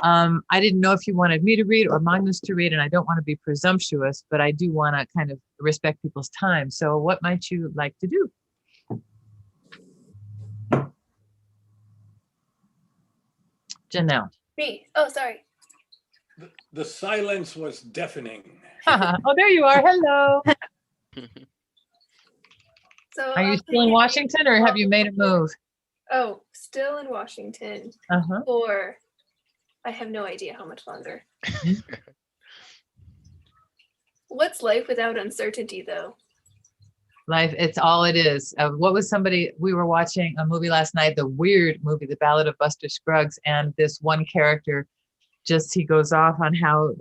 I didn't know if you wanted me to read or Magnus to read, and I don't want to be presumptuous, but I do want to kind of respect people's time. So what might you like to do? Janelle. Me. Oh, sorry. The silence was deafening. Oh, there you are. Hello. So Are you still in Washington, or have you made a move? Oh, still in Washington. Uh-huh. Or I have no idea how much longer. What's life without uncertainty, though? Life, it's all it is. What was we were watching a movie last night, the weird movie, The Ballad of Buster Scruggs, and this one character, he goes off on how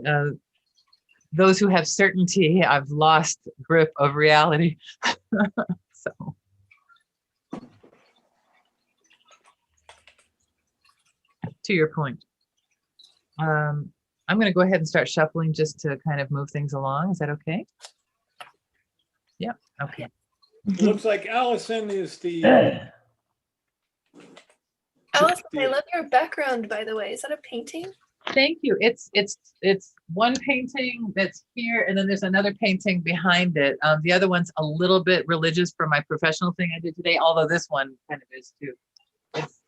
those who have certainty have lost grip of reality. So. To your point. I'm going to go ahead and start shuffling just to kind of move things along. Is that okay? Yeah. Okay. It looks like Allison is the. Allison, I love your background, by the way. Is that a painting? Thank you. It's one painting that's here, and then there's another painting behind it. The other one's a little bit religious for my professional thing I did today, although this one kind of is too. It's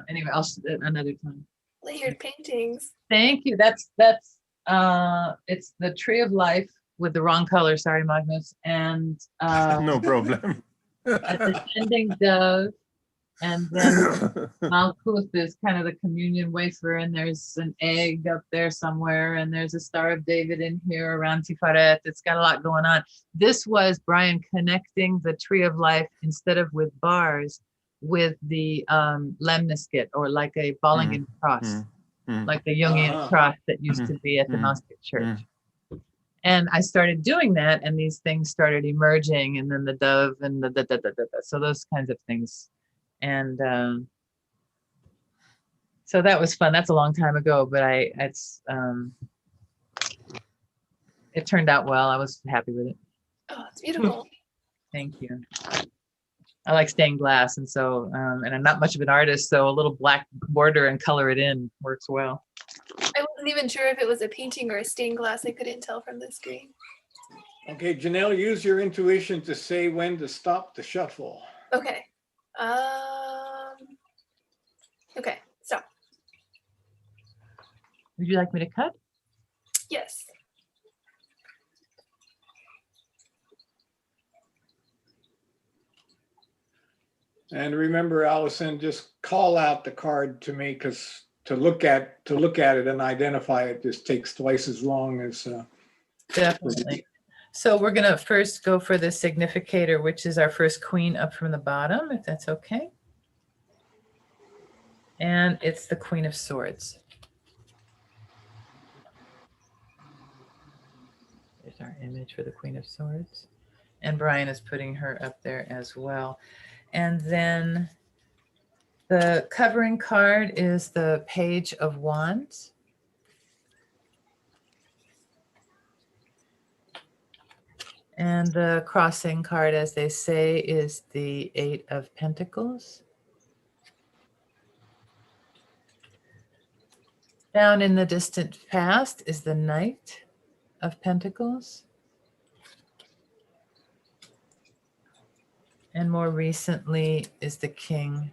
anyway, I'll another time. Layered paintings. Thank you. That's it's the Tree of Life with the wrong color. Sorry, Magnus. And no problem. a descending dove, and then Malkuth is kind of the communion wafer, and there's an egg up there somewhere, and there's a Star of David in here around Tiferet. It's got a lot going on. This was Brian connecting the Tree of Life instead of with bars, with the lemniscate, or like a Bollingen cross, like the Jungian cross that used to be at the Gnostic Church. And I started doing that, and these things started emerging, and then the dove and so those kinds of things. And so that was fun. That's a long time ago, but it turned out well. I was happy with it. Oh, it's beautiful. Thank you. I like stained glass, and so and I'm not much of an artist, so a little black border and color it in works well. I wasn't even sure if it was a painting or a stained glass. I couldn't tell from the screen. Okay, Janelle, use your intuition to say when to stop the shuffle. Okay. Okay, stop. Would you like me to cut? Yes. And remember, Allison, just call out the card to me, because to look at it and identify it just takes twice as long as. Definitely. So we're gonna first go for the significator, which is our first queen up from the bottom, if that's okay. And it's the Queen of Swords. There's our image for the Queen of Swords. And Brian is putting her up there as well. And then the covering card is the Page of Wands. And the crossing card, as they say, is the Eight of Pentacles. Down in the distant past is the Knight of Pentacles. And more recently is the King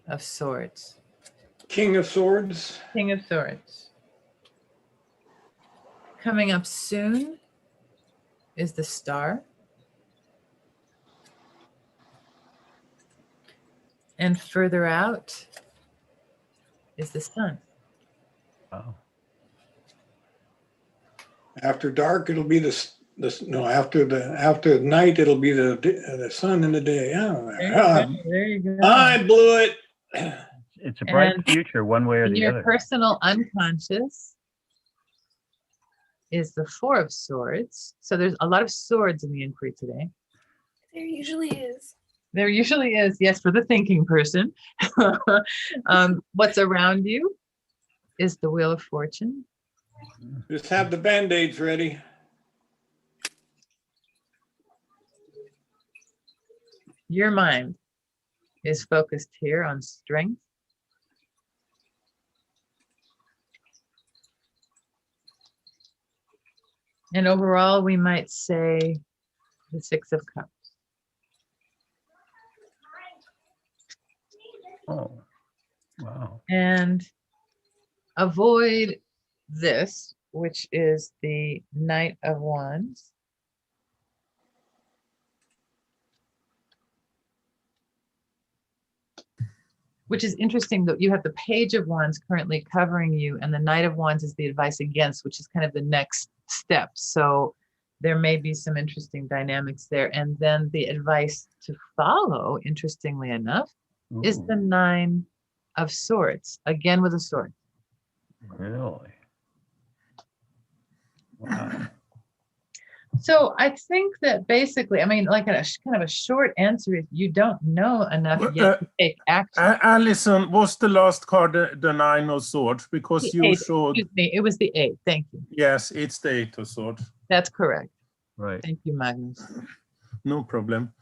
of Swords. King of Swords. King of Swords. Coming up soon is the Star. And further out is the Sun. Wow. After dark, it'll be after night, it'll be the sun in the day. There you go. I blew it. It's a bright future, one way or in the your other. personal unconscious is the Four of Swords. So there's a lot of swords in the inquiry today. There usually is. There usually is, yes, for the thinking person. What's around you is the Wheel of Fortune. Just have the Band-Aids ready. Your mind is focused here on strength And overall, we might say the Six of Cups. Oh, wow. And avoid this, which is the Knight of Wands. Which is interesting that you have the Page of Wands currently covering you, and the Knight of Wands is the advice against, which is kind of the next step. So there may be some interesting dynamics there. And then the advice to follow, interestingly enough, is Ooh, the Nine of Swords, again with a sword. really? Wow. So I think that basically, I mean, like kind of a short answer is you don't know enough yet to take action. Alison, was the last card the Nine of Swords? Because The you eight, showed, excuse me, it was the 8. Thank you. yes, it's the Eight of Swords. That's correct. Right. Thank you, Magnus. No problem.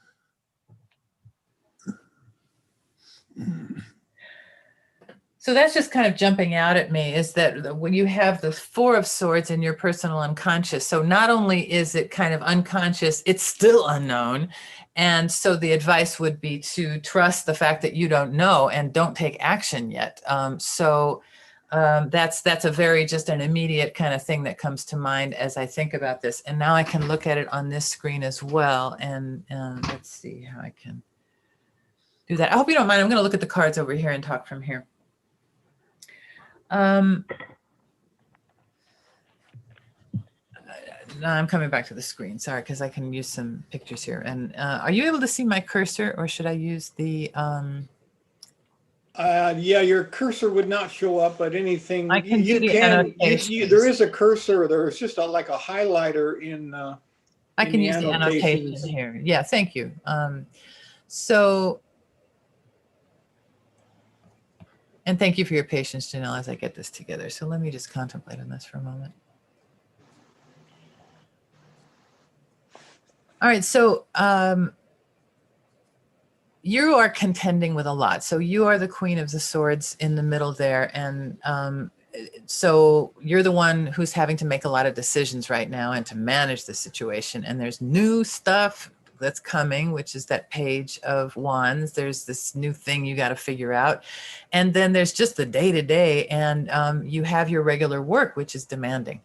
So that's just kind of jumping out at me, is that when you have the Four of Swords in your personal unconscious, so not only is it kind of unconscious, it's still unknown. And so the advice would be to trust the fact that you don't know and don't take action yet. That's a very just an immediate kind of thing that comes to mind as I think about this. And now I can look at it on this screen as well. And let's see how I can do that. I hope you don't mind. I'm going to look at the cards over here and talk from here. No, I'm coming back to the screen. Sorry, because I can use some pictures here. And are you able to see my cursor, or should I use the? Yeah, your cursor would not show up, but anything I can you do the can. annotations. There is a cursor. There's just like a highlighter in. I in can the use the annotation annotations. here. Yeah, thank you. So, and thank you for your patience, Janelle, as I get this together. So let me just contemplate on this for a moment. All right, so you are contending with a lot. So you are the Queen of the Swords in the middle there. And so you're the one who's having to make a lot of decisions right now and to manage the situation. And there's new stuff that's coming, which is that Page of Wands. There's this new thing you got to figure out. And then there's just the day-to-day, and you have your regular work, which is demanding.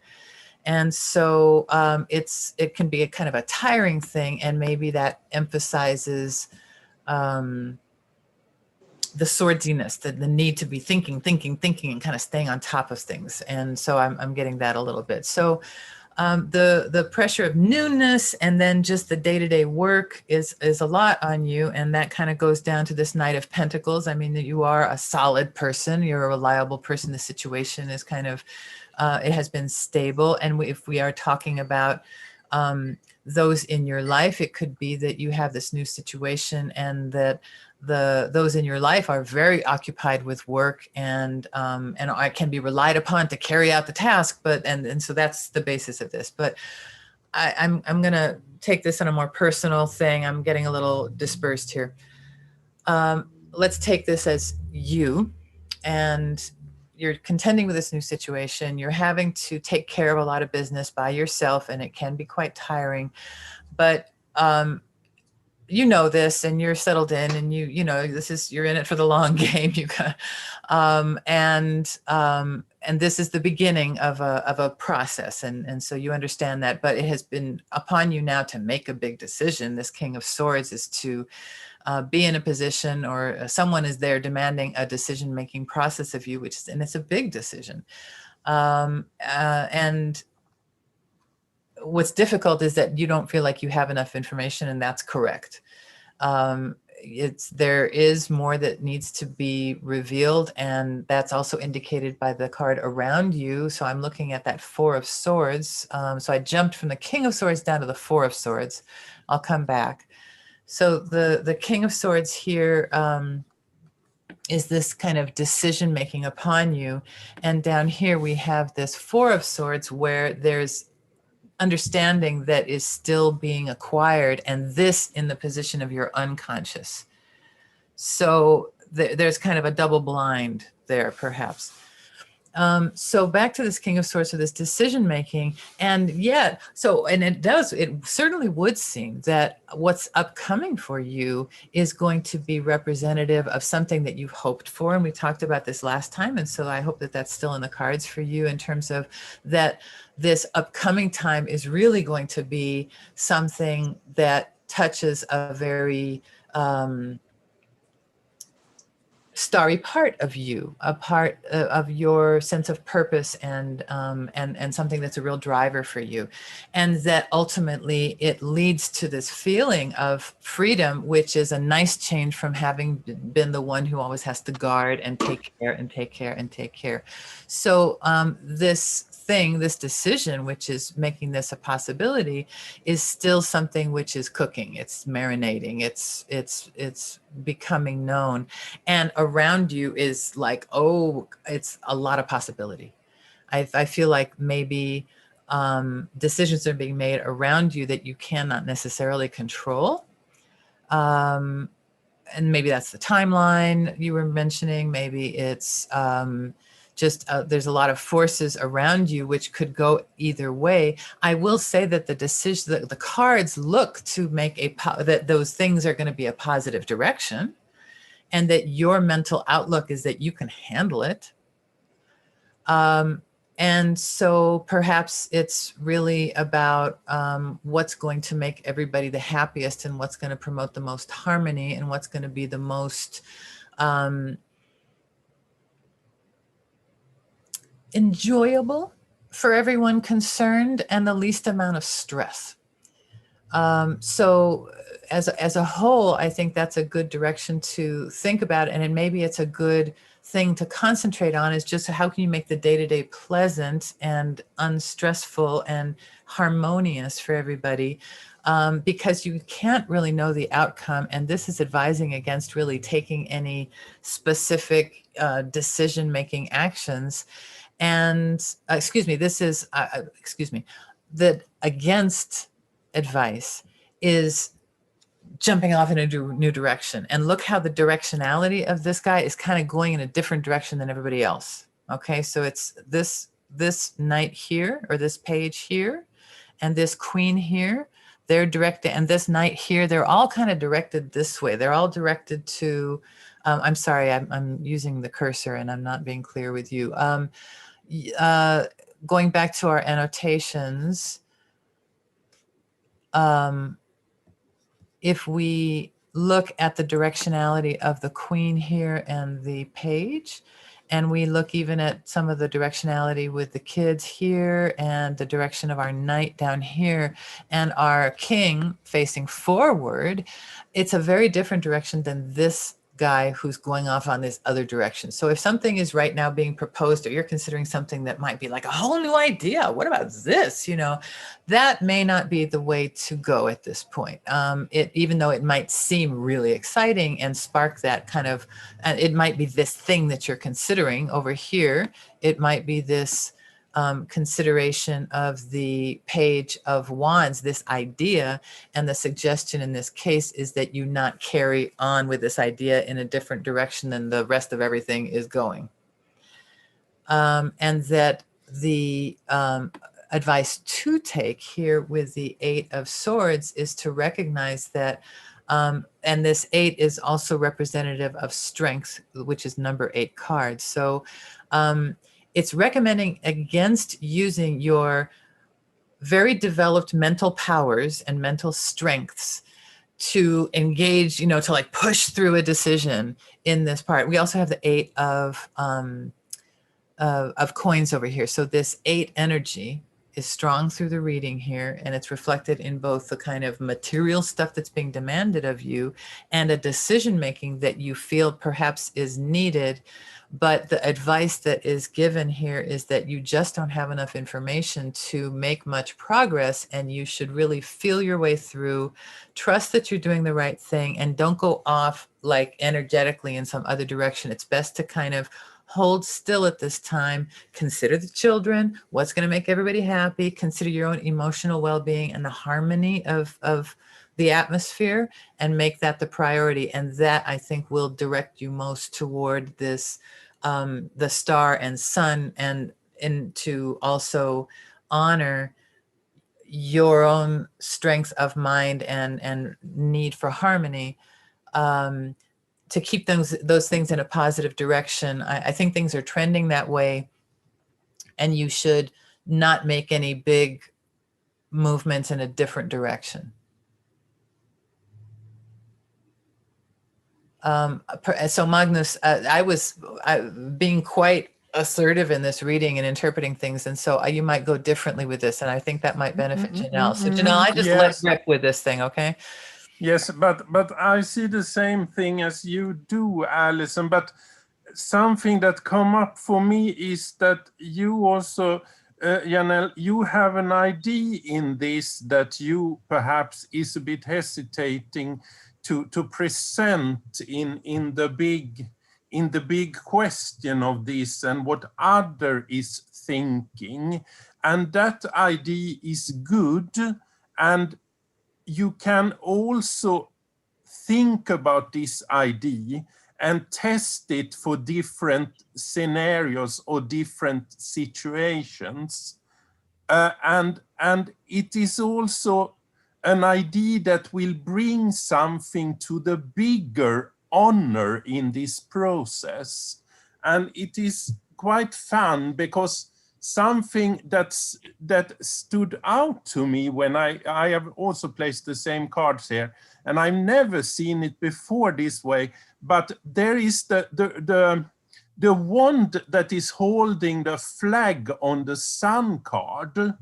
And so it can be a kind of a tiring thing, and maybe that emphasizes the swordsiness, the need to be thinking, and kind of staying on top of things. And so I'm getting that a little bit. So the pressure of newness and then just the day-to-day work is a lot on you. And that kind of goes down to this Knight of Pentacles. I mean, that you are a solid person. You're a reliable person. The situation is kind of, it has been stable. And if we are talking about those in your life, it could be that you have this new situation and that those in your life are very occupied with work and I can be relied upon to carry out the task, but and so that's the basis of this. But I'm gonna take this on a more personal thing. I'm getting a little dispersed here. Let's take this as you, and you're contending with this new situation. You're having to take care of a lot of business by yourself, and it can be quite tiring, but you know this, and you're settled in, and you know you're in it for the long game. You got, and this is the beginning of a process, and so you understand that. But it has been upon you now to make a big decision. This King of Swords is to be in a position, or someone is there demanding a decision-making process of you, and it's a big decision, and what's difficult is that you don't feel like you have enough information, and that's correct. There is more that needs to be revealed, and that's also indicated by the card around you. So I'm looking at that Four of Swords. So I jumped from the King of Swords down to the Four of Swords. I'll come back. So the King of Swords here is this kind of decision making upon you, and down here we have this Four of Swords where there's understanding that is still being acquired, and this in the position of your unconscious. So there's kind of a double blind there, perhaps. So back to this King of Swords, or this decision making, and yet, and it certainly would seem that what's upcoming for you is going to be representative of something that you've hoped for. And we talked about this last time. And so I hope that that's still in the cards for you, in terms of that this upcoming time is really going to be something that touches a very, starry part of you, a part of your sense of purpose, and something that's a real driver for you. And that ultimately it leads to this feeling of freedom, which is a nice change from having been the one who always has to guard and take care and take care and take care. So this decision, which is making this a possibility, is still something which is cooking. It's marinating. It's becoming known. And around you is like, oh, it's a lot of possibility. I feel like maybe decisions are being made around you that you cannot necessarily control. And maybe that's the timeline you were mentioning. Maybe it's there's a lot of forces around you which could go either way. I will say that the cards look to make that those things are going to be a positive direction, and that your mental outlook is that you can handle it. And so perhaps it's really about what's going to make everybody the happiest, and what's going to promote the most harmony, and what's going to be the most enjoyable for everyone concerned, and the least amount of stress. So as a whole, I think that's a good direction to think about. And maybe it's a good thing to concentrate on, is just how can you make the day-to-day pleasant and unstressful and harmonious for everybody, because you can't really know the outcome. And this is advising against really taking any specific decision-making actions. And that against advice is jumping off in a new direction. And look how the directionality of this guy is kind of going in a different direction than everybody else. Okay, so it's this knight here, or this page here, and this queen here, they're directed, and this knight here, they're all kind of directed this way. They're all directed to, I'm sorry, I'm using the cursor and I'm not being clear with you. Going back to our annotations, if we look at the directionality of the queen here and the page, and we look even at some of the directionality with the kids here, and the direction of our knight down here, and our king facing forward, it's a very different direction than this guy who's going off on this other direction. So if something is right now being proposed, or you're considering something that might be like a whole new idea, what about this? That may not be the way to go at this point. Even though it might seem really exciting and spark that kind of, it might be this thing that you're considering over here. It might be this consideration of the page of wands, this idea, and the suggestion in this case is that you not carry on with this idea in a different direction than the rest of everything is going. And that the advice to take here with the 8 of Swords is to recognize that, and this 8 is also representative of strength, which is number 8 card. So it's recommending against using your very developed mental powers and mental strengths to engage, to like push through a decision in this part. We also have the 8 of coins over here. So this 8 energy is strong through the reading here, and it's reflected in both the kind of material stuff that's being demanded of you and a decision making that you feel perhaps is needed. But the advice that is given here is that you just don't have enough information to make much progress, and you should really feel your way through, trust that you're doing the right thing, and don't go off like energetically in some other direction. It's best to kind of hold still at this time, consider the children, what's going to make everybody happy, consider your own emotional well-being and the harmony of the atmosphere, and make that the priority. And that, I think, will direct you most toward this the star and sun, and to also honor your own strength of mind and need for harmony, to keep those things in a positive direction. I think things are trending that way, and you should not make any big movements in a different direction. So Magnus, I was being quite assertive in this reading and interpreting things, and so you might go differently with this, and I think that might benefit Janelle. So Janelle, I just let Yes. rip with this thing, okay? Yes, but I see the same thing as you do, Alison. But something that come up for me is that you also, Janelle, you have an idea in this that you perhaps is a bit hesitating to present in the big question of this and what other is thinking, and that idea is good, and you can also think about this idea and test it for different scenarios or different situations. And it is also an idea that will bring something to the bigger honor in this process. And it is quite fun because something that stood out to me when I have also placed the same cards here, and I've never seen it before this way, but there is the wand that is holding the flag on the sun card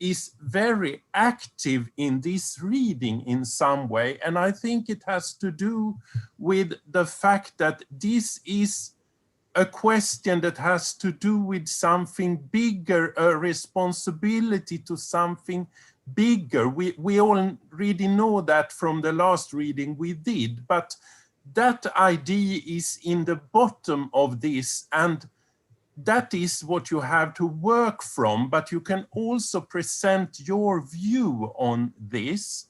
is very active in this reading in some way. And I think it has to do with the fact that this is a question that has to do with something bigger, a responsibility to something bigger. We already know that from the last reading we did, but that idea is in the bottom of this, and that is what you have to work from, but you can also present your view on this.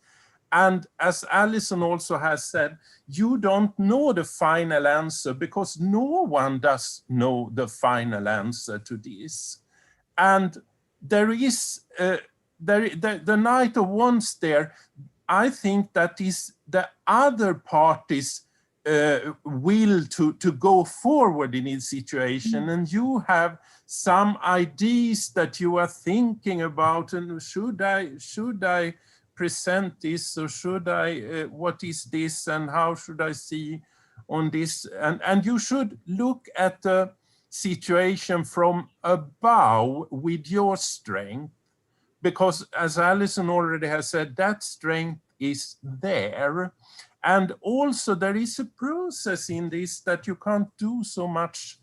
And as Alison also has said, you don't know the final answer because no one does know the final answer to this. And there is the Knight of Wands there. I think that is the other party's will to go forward in this situation, and you have some ideas that you are thinking about, and should I present this, or should I what is this, and how should I see on this, and you should look at the situation from above with your strength, because as Alison already has said, that strength is there. And also there is a process in this that you can't do so much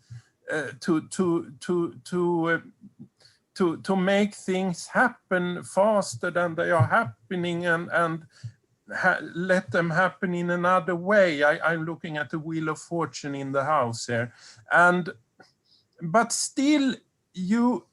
to make things happen faster than they are happening, and let them happen in another way. I'm looking at the Wheel of Fortune in the house here, but still you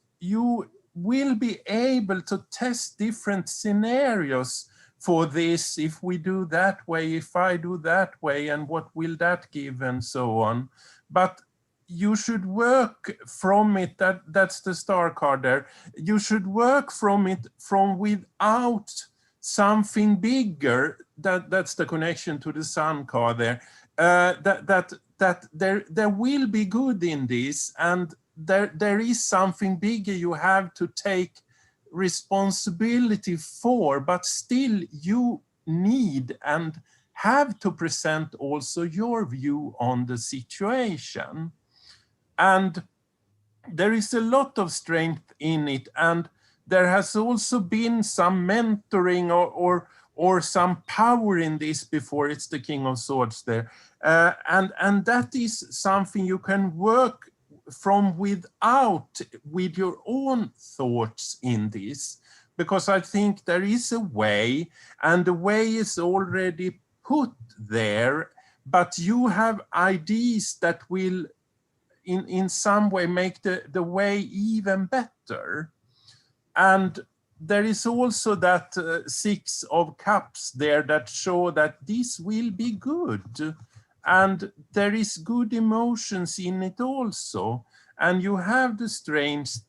will be able to test different scenarios for this. If we do that way, if I do that way, and what will that give, and so on. But you should work from it, that's the star card there. You should work from it from without something bigger. That's the connection to the sun card there. That there will be good in this, and there is something bigger you have to take responsibility for, but still you need and have to present also your view on the situation. And there is a lot of strength in it, and there has also been some mentoring or some power in this before. It's the King of Swords there, and that is something you can work from without with your own thoughts in this, because I think there is a way, and the way is already put there, but you have ideas that will in some way make the way even better. And there is also that 6 of Cups there that show that this will be good. and there is good emotions in it also, and you have the strange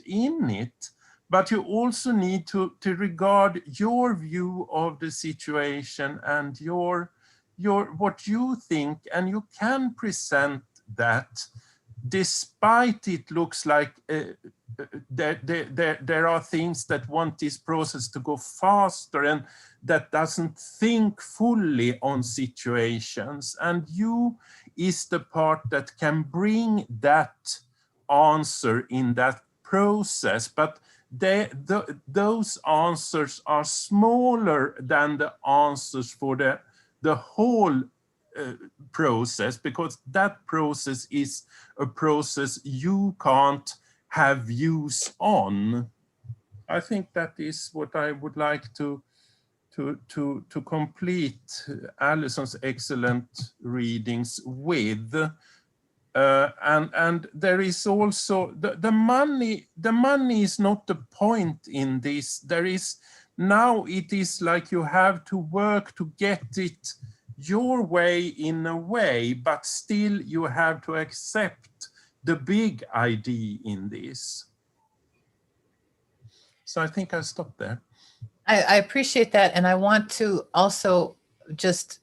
in it, but you also need to regard your view of the situation and your what you think, and you can present that despite it looks like there are things that want this process to go faster and that doesn't think fully on situations. And you is the part that can bring that answer in that process. But those answers are smaller than the answers for the whole process, because that process is a process you can't have views on. I think that is what I would like to complete Alison's excellent readings with. And there is also the money. The money is not the point in this. There is now, it is like you have to work to get it your way in a way, but still you have to accept the big idea in this. So I think I'll stop there. I appreciate that. And I want to also just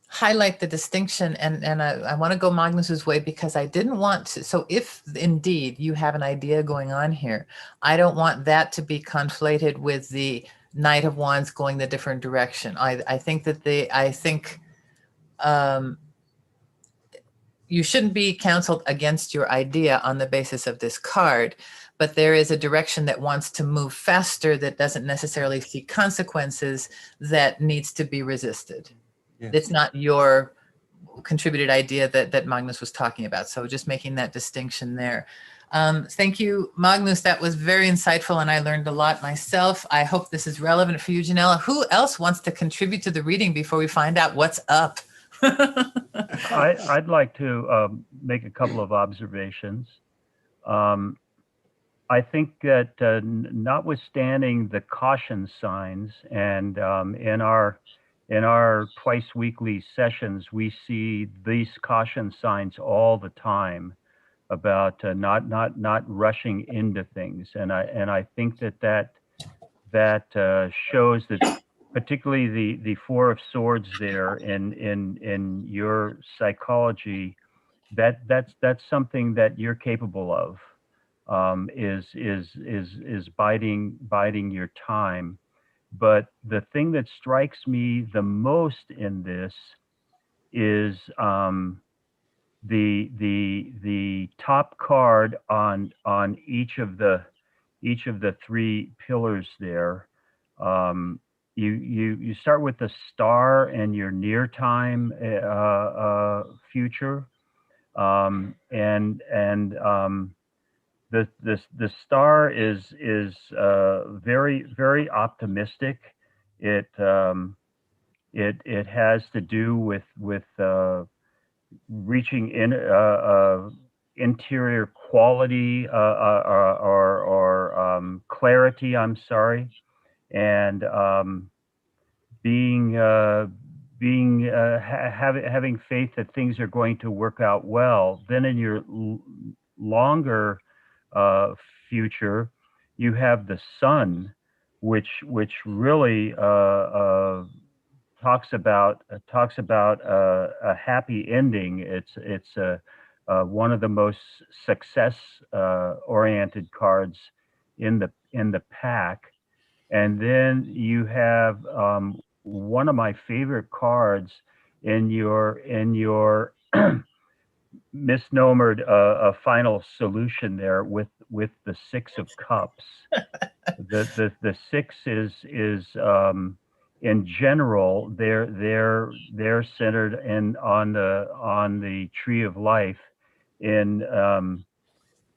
highlight the distinction, and I want to go Magnus's way, because I didn't want to. So if indeed you have an idea going on here, I don't want that to be conflated with the Knight of Wands going the different direction. I think that you shouldn't be counseled against your idea on the basis of this card, but there is a direction that wants to move faster that doesn't necessarily see consequences, that needs to be resisted. Yes. It's not your contributed idea that Magnus was talking about. So just making that distinction there. Thank you, Magnus. That was very insightful, and I learned a lot myself. I hope this is relevant for you, Janella. Who else wants to contribute to the reading before we find out what's up? I'd like to make a couple of observations. I think that notwithstanding the caution signs, and in our twice weekly sessions, we see these caution signs all the time about not rushing into things, and I think that shows that, particularly the Four of Swords there in your psychology, that's something that you're capable of, is biding your time. But the thing that strikes me the most in this is the top card on each of the three pillars there. You start with the star and your near time future, and the star is very optimistic. It has to do with reaching in interior quality or clarity. I'm sorry, and having faith that things are going to work out well. Then in your longer future, you have the sun, which really talks about a happy ending. It's one of the most success oriented cards in the pack. And then you have one of my favorite cards in your misnomered final solution there with the Six of Cups. The six is in general, they're centered on the tree of life, in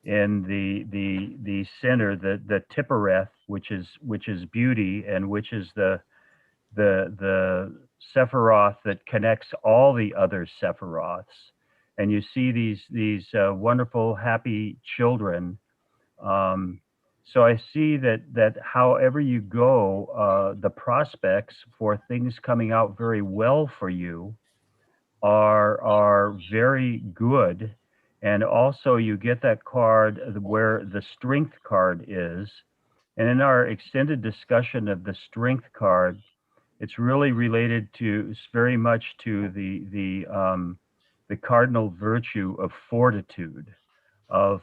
the center, the Tippereth, which is beauty, and which is the Sephiroth that connects all the other Sephiroths. And you see these wonderful, happy children So I see that however you go, the prospects for things coming out very well for you are very good. And also you get that card where the strength card is. And in our extended discussion of the strength card, it's really related to, it's very much to the cardinal virtue of fortitude, of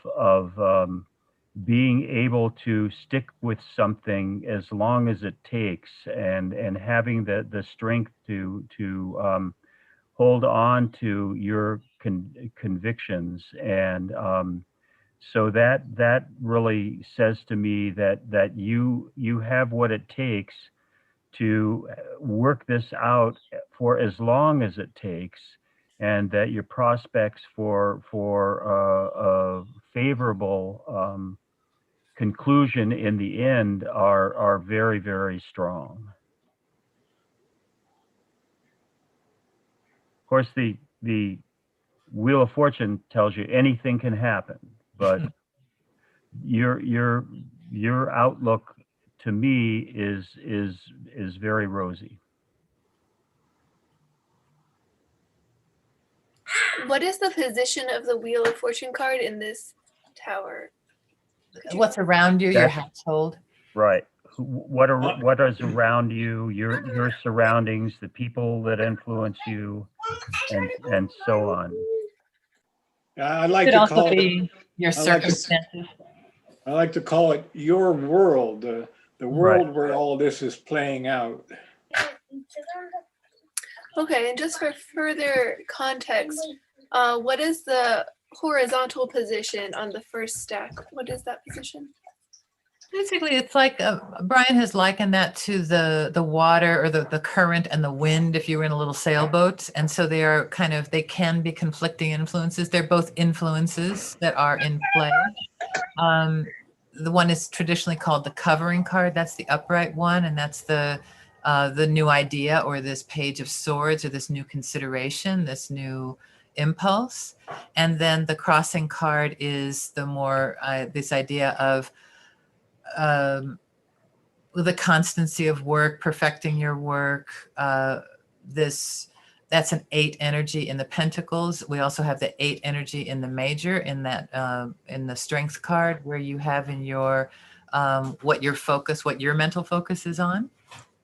being able to stick with something as long as it takes, and having the strength to hold on to your convictions. And so that really says to me that you have what it takes to work this out for as long as it takes, and that your prospects for a favorable conclusion in the end are very, very strong. Of course, the Wheel of Fortune tells you anything can happen, but your outlook to me is very rosy. What is the position of the Wheel of Fortune card in this tower? What's around you, your That's- household. Right. What is around you, your surroundings, the people that influence you, and so on. I like Could to also call it, be your I like to- circumstances. I like to call it your world, the world where all this is playing out. Okay, and just for further context, what is the horizontal position on the first stack? What is that position? Basically, it's like Brian has likened that to the water, or the current and the wind if you were in a little sailboat. And so they are they can be conflicting influences. They're both influences that are in play. The one is traditionally called the covering card. That's the upright one, and that's the new idea, or this page of swords, or this new consideration, this new impulse. And then the crossing card is the more this idea of the constancy of work, perfecting your work. That's an 8 energy in the Pentacles. We also have the 8 energy in the Major, in that in the Strength card, where you have in your what your mental focus is on,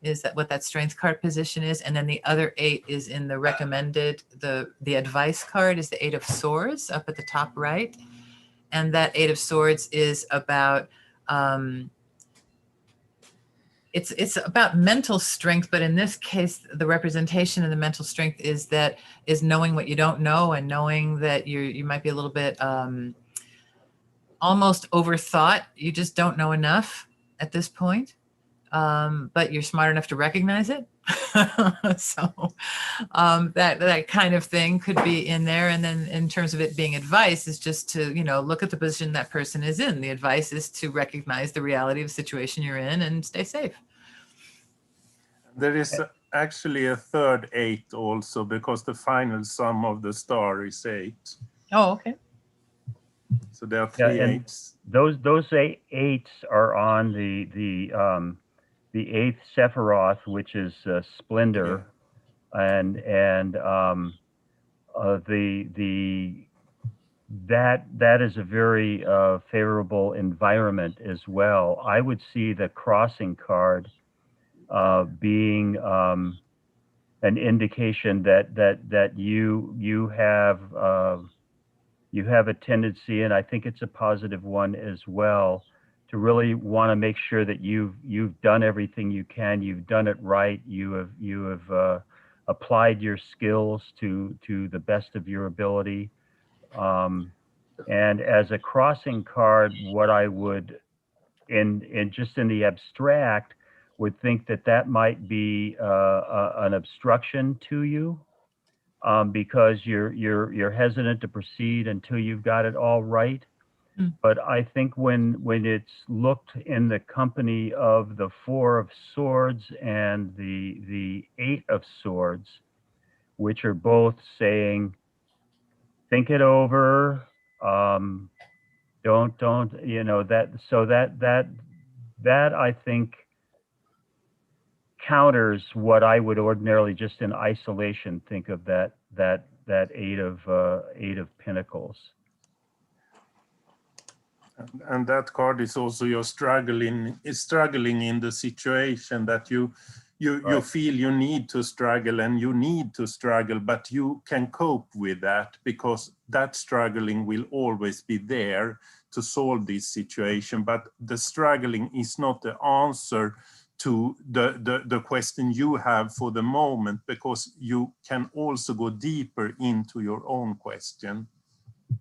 is that what that Strength card position is. And then the other 8 is in the recommended, the Advice card is the 8 of Swords up at the top right. And that 8 of Swords is about it's about mental strength, but in this case, the representation of the mental strength is knowing what you don't know, and knowing that you might be a little bit almost overthought. You just don't know enough at this point, but you're smart enough to recognize it. So that kind of thing could be in there. And then in terms of it being advice, is just to look at the position that person is in. The advice is to recognize the reality of the situation you're in and stay safe. There is actually a third 8 also, because the final sum of the star is 8. Oh, okay. So there are 3 and 8s. Those 8s are on the 8th Sephiroth, which is splendor, and that is a very favorable environment as well. I would see the crossing card being an indication that you have a tendency, and I think it's a positive one as well, to really want to make sure that you've done everything you can. You've done it right. You have applied your skills to the best of your ability. And as a crossing card, what I would, in just in the abstract, would think that might be an obstruction to you, because you're hesitant to proceed until you've got it all right. But I think when it's looked in the company of the 4 of Swords and the 8 of Swords, which are both saying, think it over, Don't, you know, that I think counters what I would ordinarily just in isolation think of that eight of pentacles. And that card is also you're struggling in the situation that you Right. feel you need to struggle and you need to struggle, but you can cope with that because that struggling will always be there to solve this situation. But the struggling is not the answer to the question you have for the moment, because you can also go deeper into your own question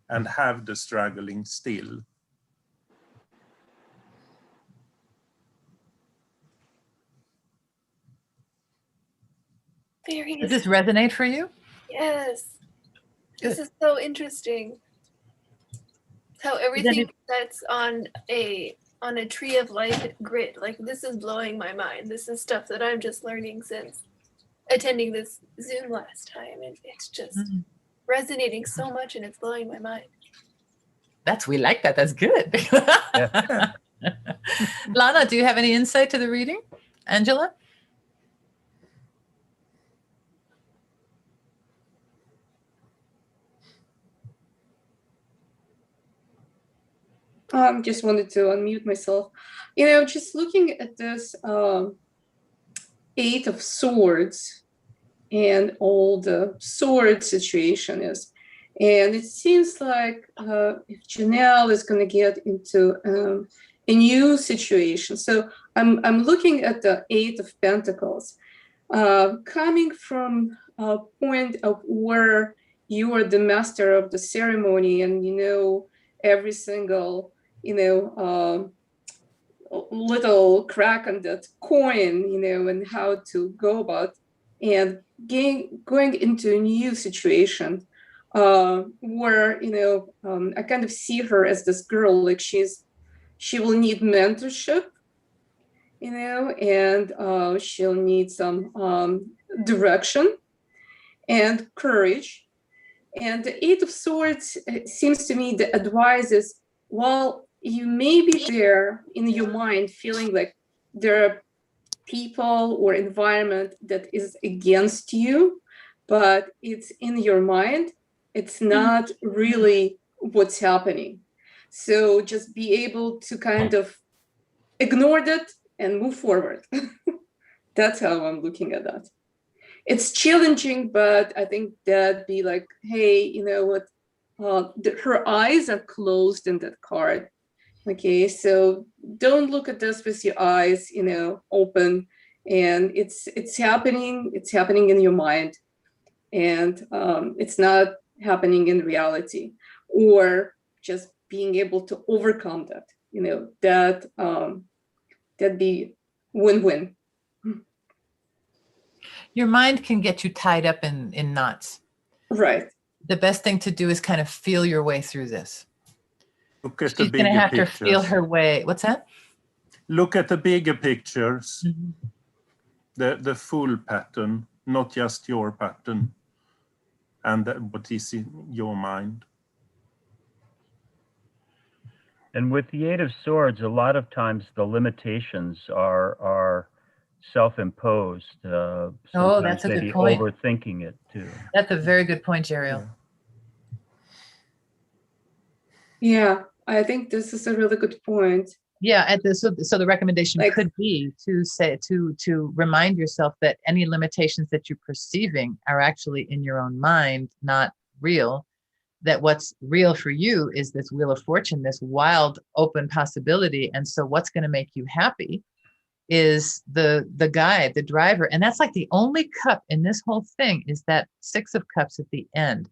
and have the struggling still. Very Does this resonate for you? Yes. This Good. is so interesting. How everything that's on a tree of life grid. Like, this is blowing my mind. This is stuff that I'm just learning since attending this Zoom last time, and it's just Mm. resonating so much, and it's blowing my mind. We like that. That's good. Yeah. Lana, do you have any insight to the reading? Angela? Just wanted to unmute myself. You know, just looking at this Eight of Swords and all the sword situation is, and it seems like if Janelle is going to get into a new situation. So I'm looking at the Eight of Pentacles, coming from a point of where you are the master of the ceremony and you know every single little crack on that coin, and how to go about and going into a new situation where, I kind of see her as this girl, like she will need mentorship, and she'll need some direction and courage. And the Eight of Swords, it seems to me the advice is, while you may be there in your mind feeling like there are people or environment that is against you, but it's in your mind, it's not really what's happening. So just be able to kind of ignore that and move forward. That's how I'm looking at that. It's challenging, but I think that'd be like, hey, you know what? Her eyes are closed in that card. Okay, so don't look at this with your eyes, open. And it's happening. It's happening in your mind, and it's not happening in reality. Or just being able to overcome that. That'd be win-win. Your mind can get you tied up in knots. Right. The best thing to do is kind of feel your way through this. Look at the She's going to bigger have to pictures. feel her way. What's that? Look at the bigger pictures, Mhm. the full pattern, not just your pattern, and what is in your mind. And with the Eight of Swords, a lot of times the limitations are self-imposed. Sometimes that's a good maybe point. overthinking it too. That's a very good point, Jeriel. Yeah, I think this is a really good point. Yeah, so the recommendation Like- could be to say to remind yourself that any limitations that you're perceiving are actually in your own mind, not real. That what's real for you is this Wheel of Fortune, this wild open possibility. And so what's going to make you happy is the guide, the driver. And that's like the only cup in this whole thing is that Six of Cups at the end.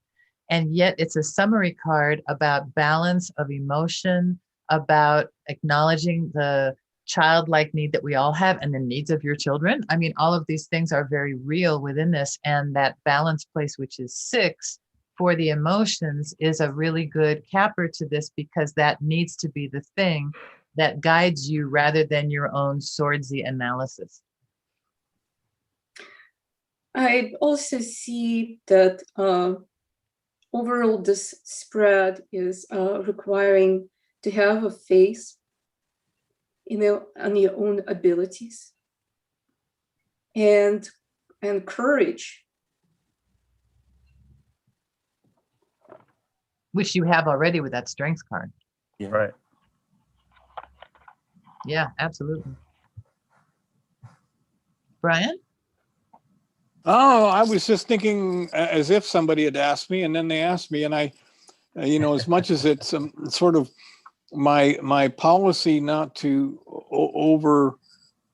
And yet it's a summary card about balance of emotion, about acknowledging the childlike need that we all have and the needs of your children. I mean, all of these things are very real within this. And that balance place, which is 6 for the emotions, is a really good capper to this, because that needs to be the thing that guides you rather than your own swordsy analysis. I also see that overall this spread is requiring to have a faith on your own abilities, and courage. Which you have already with that strengths card. Right. Yeah, absolutely. Brian? Oh, I was just thinking as if somebody had asked me, and then they asked me, and I, as much as it's sort of my policy not to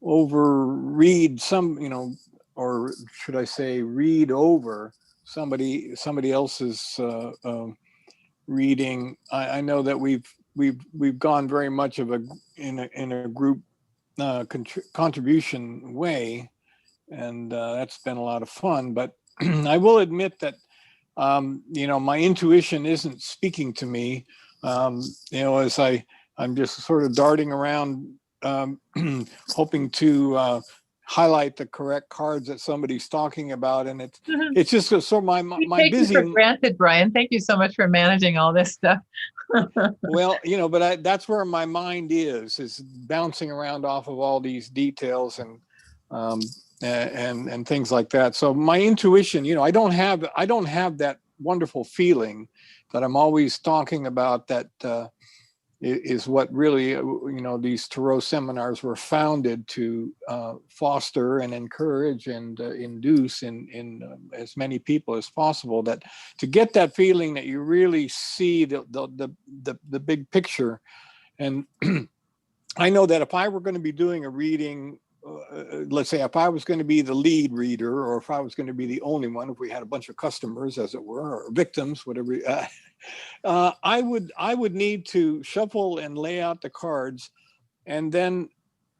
overread some, or should I say, read over somebody else's reading. I know that we've gone very much of in a group contribution way. And that's been a lot of fun, but I will admit that, my intuition isn't speaking to me, as I'm just sort of darting around, hoping to highlight the correct cards that somebody's talking about. And it's just so my Take busy. you for granted, Brian. Thank you so much for managing all this stuff. Well, but that's where my mind is bouncing around off of all these details and things like that. So my intuition, I don't have that wonderful feeling that I'm always talking about. That is what really, these Tarot seminars were founded to foster and encourage and induce in as many people as possible, that to get that feeling that you really see the big picture. And I know that if I were going to be doing a reading, let's say if I was going to be the lead reader, or if I was going to be the only one, if we had a bunch of customers, as it were, or victims, whatever, I would need to shuffle and lay out the cards, and then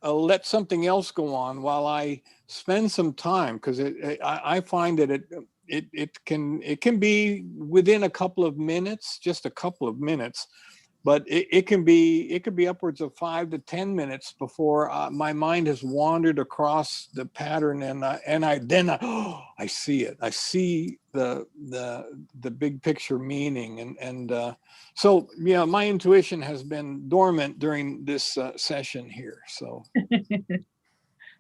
let something else go on while I spend some time, because I find that it can be within a couple of minutes, just a couple of minutes. But it can be upwards of 5 to 10 minutes before my mind has wandered across the pattern, and I see it. I see the big picture meaning, and so my intuition has been dormant during this session here. So,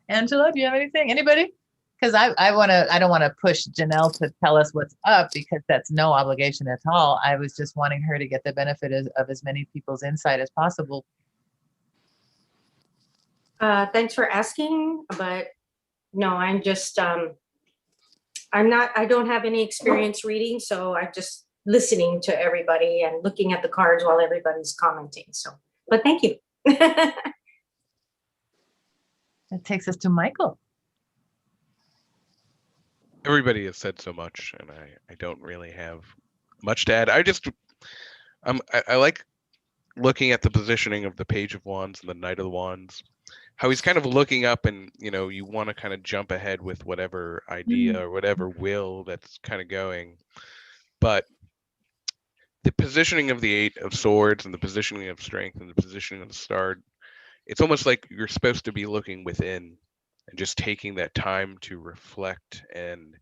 Angela, do you have anything? Anybody? Because I don't want to push Janelle to tell us what's up, because that's no obligation at all. I was just wanting her to get the benefit of as many people's insight as possible. Thanks for asking, but no, I'm just, I don't have any experience reading, so I'm just listening to everybody and looking at the cards while everybody's commenting. So, but thank you. That takes us to Michael. Everybody has said so much, and I don't really have much to add. I like looking at the positioning of the Page of Wands and the Knight of Wands, how he's kind of looking up, and you want to kind of jump ahead with whatever idea or whatever will that's kind of going. But the positioning of the Eight of Swords and the positioning of Strength and the positioning of the Star, it's almost like you're supposed to be looking within and just taking that time to reflect and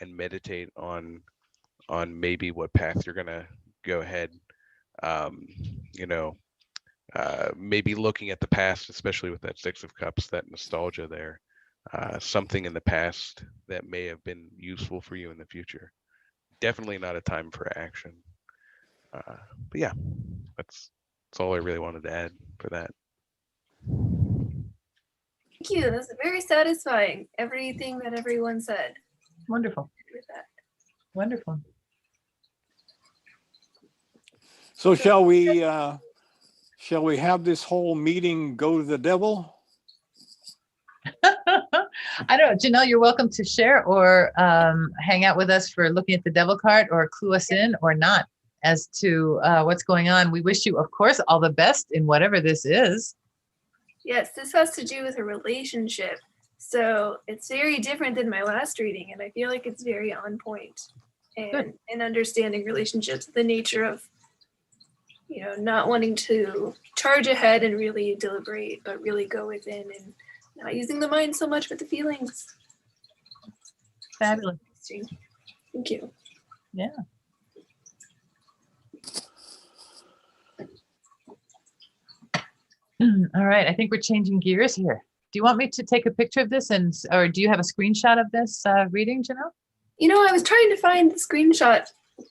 meditate on maybe what path you're gonna go ahead. Maybe looking at the past, especially with that Six of Cups, that nostalgia there, something in the past that may have been useful for you in the future. Definitely not a time for action. But yeah, that's all I really wanted to add for that. Thank you. That's very satisfying. Everything that everyone said. Wonderful. With that. Wonderful. So shall we have this whole meeting go to the devil? I don't know. Janelle, you're welcome to share or hang out with us for looking at the devil card, or clue us in or not as to what's going on. We wish you, of course, all the best in whatever this is. Yes, this has to do with a relationship. So it's very different than my last reading, and I feel like it's very on point. And in understanding relationships, the nature of, not wanting to charge ahead and really deliberate, but really go within and not using the mind so much with the feelings. Fabulous. Thank you. Yeah. All right, I think we're changing gears here. Do you want me to take a picture of this or do you have a screenshot of this reading, Janelle? You know, I was trying to find the screenshot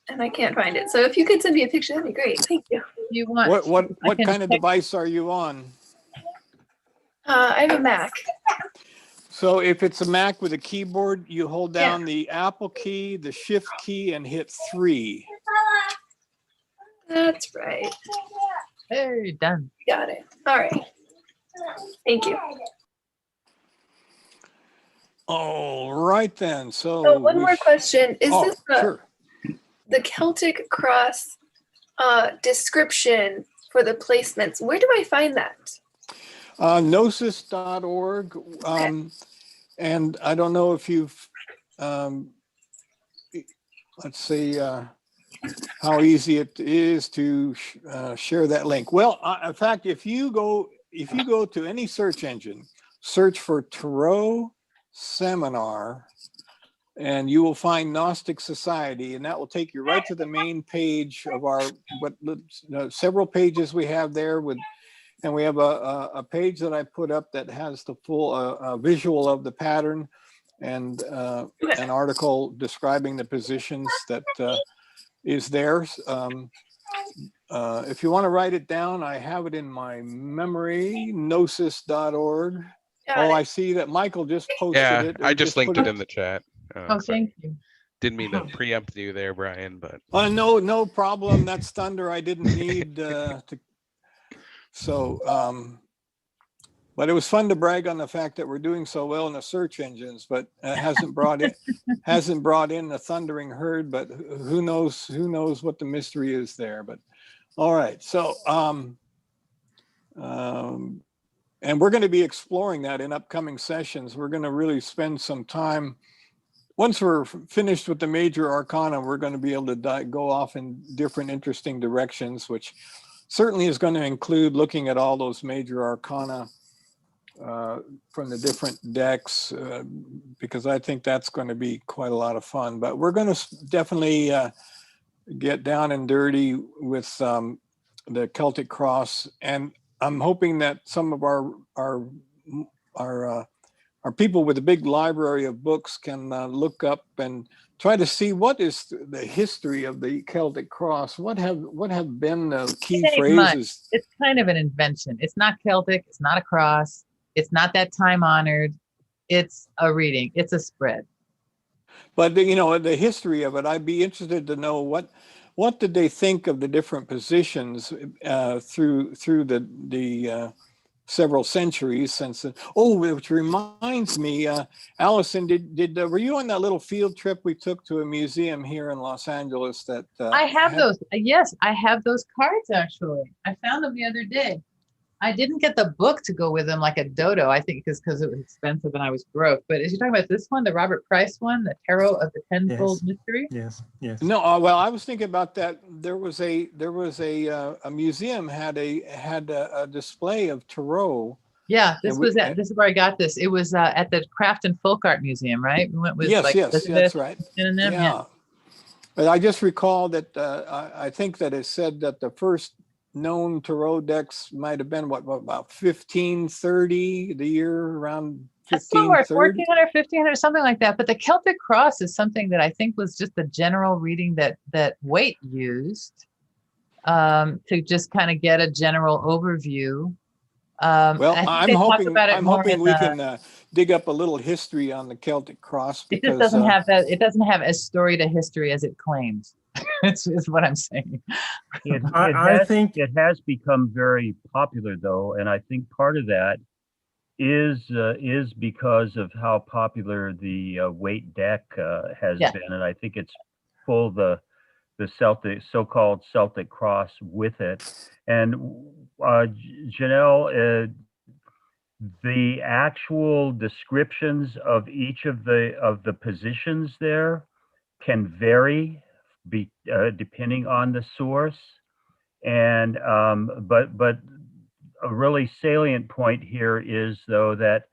and I can't find it. So if you could send me a picture, that'd be great. Thank you. You want? What can kind of check- device are you on? I have a Mac. So if it's a Mac with a keyboard, you hold down the Apple key, the Shift key, and hit 3. That's right. Hey, done. Got it. All right. Thank you. All right then. So Oh, one more question. Is Oh, this sure. the Celtic Cross description for the placements? Where do I find that? Gnosis.org. And I don't know if you've, let's see how easy it is to share that link. Well, in fact, if you go to any search engine, search for Tarot Seminar, and you will find Gnostic Society, and that will take you right to the main page of our several pages we have there with. And we have a page that I put up that has the full visual of the pattern and an article describing the positions that is there. If you want to write it down, I have it in my memory, gnosis.org. Oh, I see that Michael just posted Yeah, it. I just linked put it in the chat. Oh, Sorry. thank you. Didn't mean to preempt you there, Brian, but No problem. That's thunder. I didn't need to. So, but it was fun to brag on the fact that we're doing so well in the search engines, but it hasn't brought in the thundering herd. But who knows what the mystery is there? But all right, so and we're going to be exploring that in upcoming sessions. We're going to really spend some time. Once we're finished with the major arcana, we're going to be able to go off in different interesting directions, which certainly is going to include looking at all those major arcana from the different decks, because I think that's going to be quite a lot of fun. But we're going to definitely get down and dirty with the Celtic Cross, and I'm hoping that some of our people with a big library of books can look up and try to see what is the history of the Celtic Cross. What have been the key phrases? It's kind of an invention. It's not Celtic. It's not a cross. It's not that time honored. It's a reading. It's a spread. But the history of it, I'd be interested to know what did they think of the different positions through the several centuries since. Which reminds me, Allison, were you on that little field trip we took to a museum here in Los Angeles? That I have those. Yes, I have those cards actually. I found them the other day. I didn't get the book to go with them like a dodo, I think because it was expensive and I was broke. But is you talking about this one, the Robert Price one, the Tarot of the Tenfold Mystery? Yes. No, well, I was thinking about that. There was a museum had a display of tarot. Yeah, this is where I got this. It was at the Craft and Folk Art Museum, right? We went with Yes, that's right. And them, Yeah. But I just recall that I think that it said that the first known tarot decks might have been about 1530, the year around somewhere 1530. 1400, 1500, something like that. But the Celtic Cross is something that I think was just the general reading that Waite used to just kind of get a general overview. Well, I'm hoping we can can dig up a little history on the Celtic Cross. It Because, just doesn't have that. It doesn't have as storied a history as it claims. is what I'm saying. I think it has become very popular though, and I think part of that is because of how popular the Waite deck has been, and I think it's pulled the Celtic, so-called Celtic Cross with it. And Janelle, the actual descriptions of each of the positions there can vary depending on the source, and but a really salient point here is though that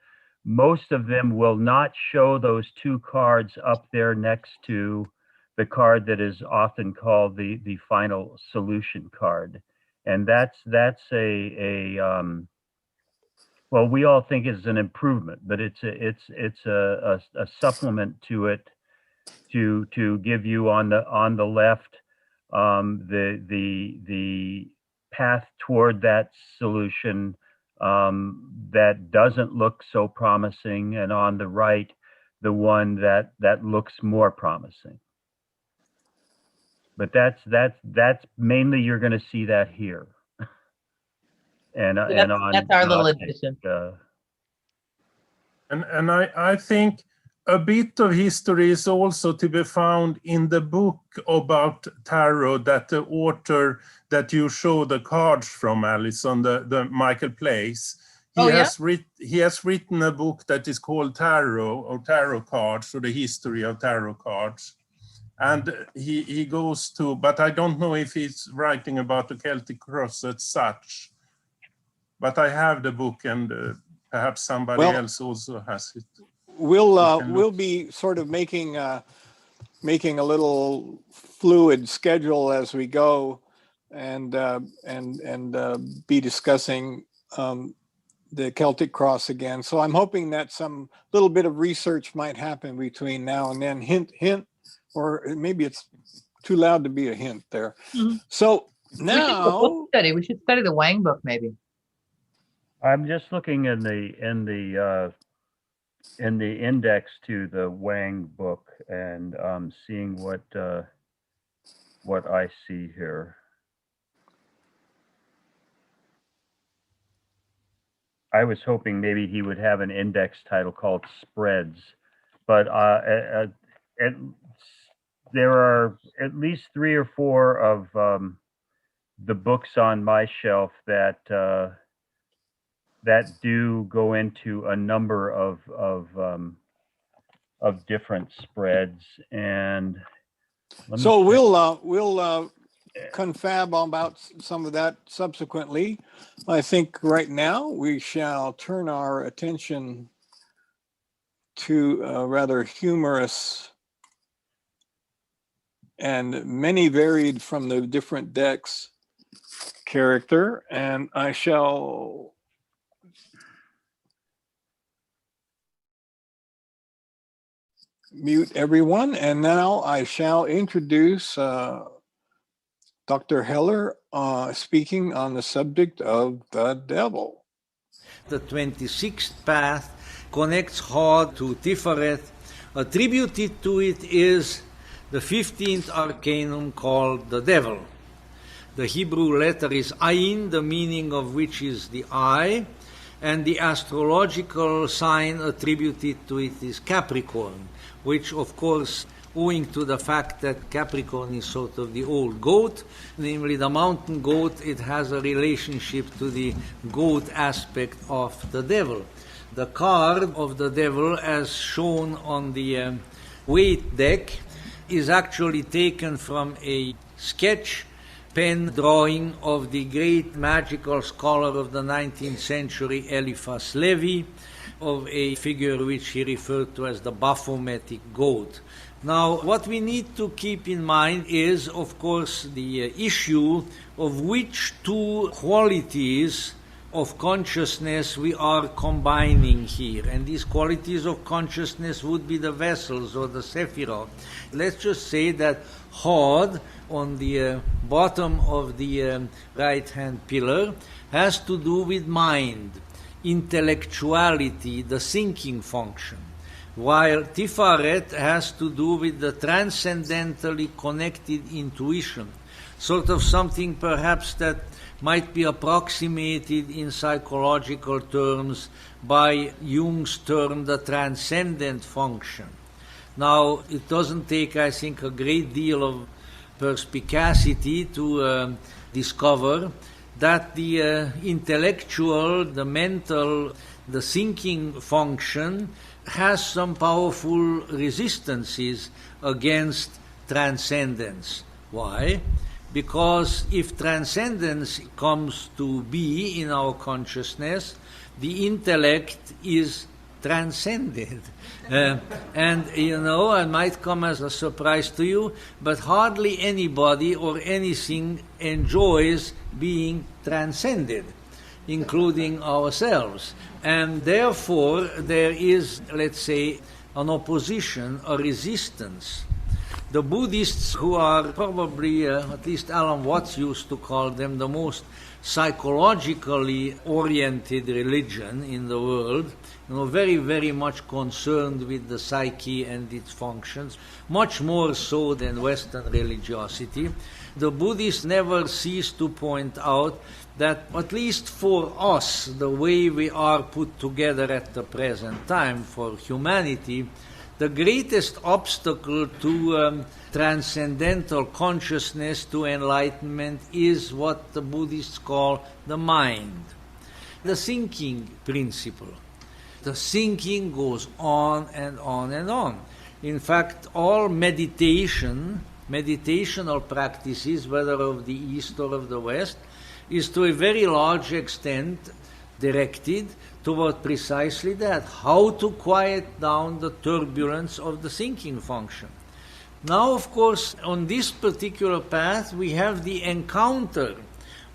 most of them will not show those two cards up there next to the card that is often called the final solution card, and that's a Well, we all think it's an improvement, but it's a supplement to it to give you on the left the path toward that solution that doesn't look so promising, and on the right the one that looks more promising. But that's mainly, you're going to see that here. And That's our little addition. And I think a bit of history is also to be found in the book about tarot that the author that you show the cards from, Alison, the Michael Place, he has written a book that is called Tarot, or Tarot Cards, or the history of tarot cards. And he goes to, but I don't know if he's writing about the Celtic cross as such. But I have the book, and perhaps somebody else also has it. We'll be sort of making a little fluid schedule as we go, and be discussing the Celtic cross again. So I'm hoping that some little bit of research might happen between now and then. Hint, or maybe it's too loud to be a hint there. Mm-hmm. So now we should study the Wang book, maybe. I'm just looking in the index to the Wang book and seeing what I see here. I was hoping maybe he would have an index title called Spreads, but there are at least 3 or 4 of the books on my shelf that do go into a number of different spreads, and so we'll confab about some of that subsequently. I think right now we shall turn our attention to a rather humorous and many varied from the different decks character, and I shall mute everyone, and now I shall introduce Dr. Heller speaking on the subject of the devil. The 26th path connects Hod to Tiferet. Attributed to it is the 15th arcanum called the devil. The Hebrew letter is Ayin, the meaning of which is the eye, and the astrological sign attributed to it is Capricorn, which of course, owing to the fact that Capricorn is sort of the old goat, namely the mountain goat, it has a relationship to the goat aspect of the devil. The card of the devil, as shown on the weight deck, is actually taken from a sketch pen drawing of the great magical scholar of the 19th century, Eliphas Levi, of a figure which he referred to as the Baphometic goat. Now, what we need to keep in mind is, of course, the issue of which 2 qualities of consciousness we are combining here. And these qualities of consciousness would be the vessels or the Sephirot. Let's just say that Hod, on the bottom of the right-hand pillar, has to do with mind, intellectuality, the thinking function, while Tiferet has to do with the transcendentally connected intuition, sort of something perhaps that might be approximated in psychological terms by Jung's term, the transcendent function. Now, it doesn't take, I think, a great deal of perspicacity to discover that the intellectual, the mental, the thinking function has some powerful resistances against transcendence. Why? Because if transcendence comes to be in our consciousness, the intellect is transcended. And, you know, it might come as a surprise to you, but hardly anybody or anything enjoys being transcended. including ourselves. And therefore, there is, let's say, an opposition, a resistance. The Buddhists, who are probably, at least Alan Watts used to call them, the most psychologically oriented religion in the world, very, very much concerned with the psyche and its functions, much more so than Western religiosity. The Buddhists never cease to point out that, at least for us, the way we are put together at the present time for humanity, the greatest obstacle to transcendental consciousness, to enlightenment, is what the Buddhists call the mind, the thinking principle. The thinking goes on and on and on. In fact, all meditational practices, whether of the East or of the West, is to a very large extent directed toward precisely that, how to quiet down the turbulence of the thinking function. Now, of course, on this particular path, we have the encounter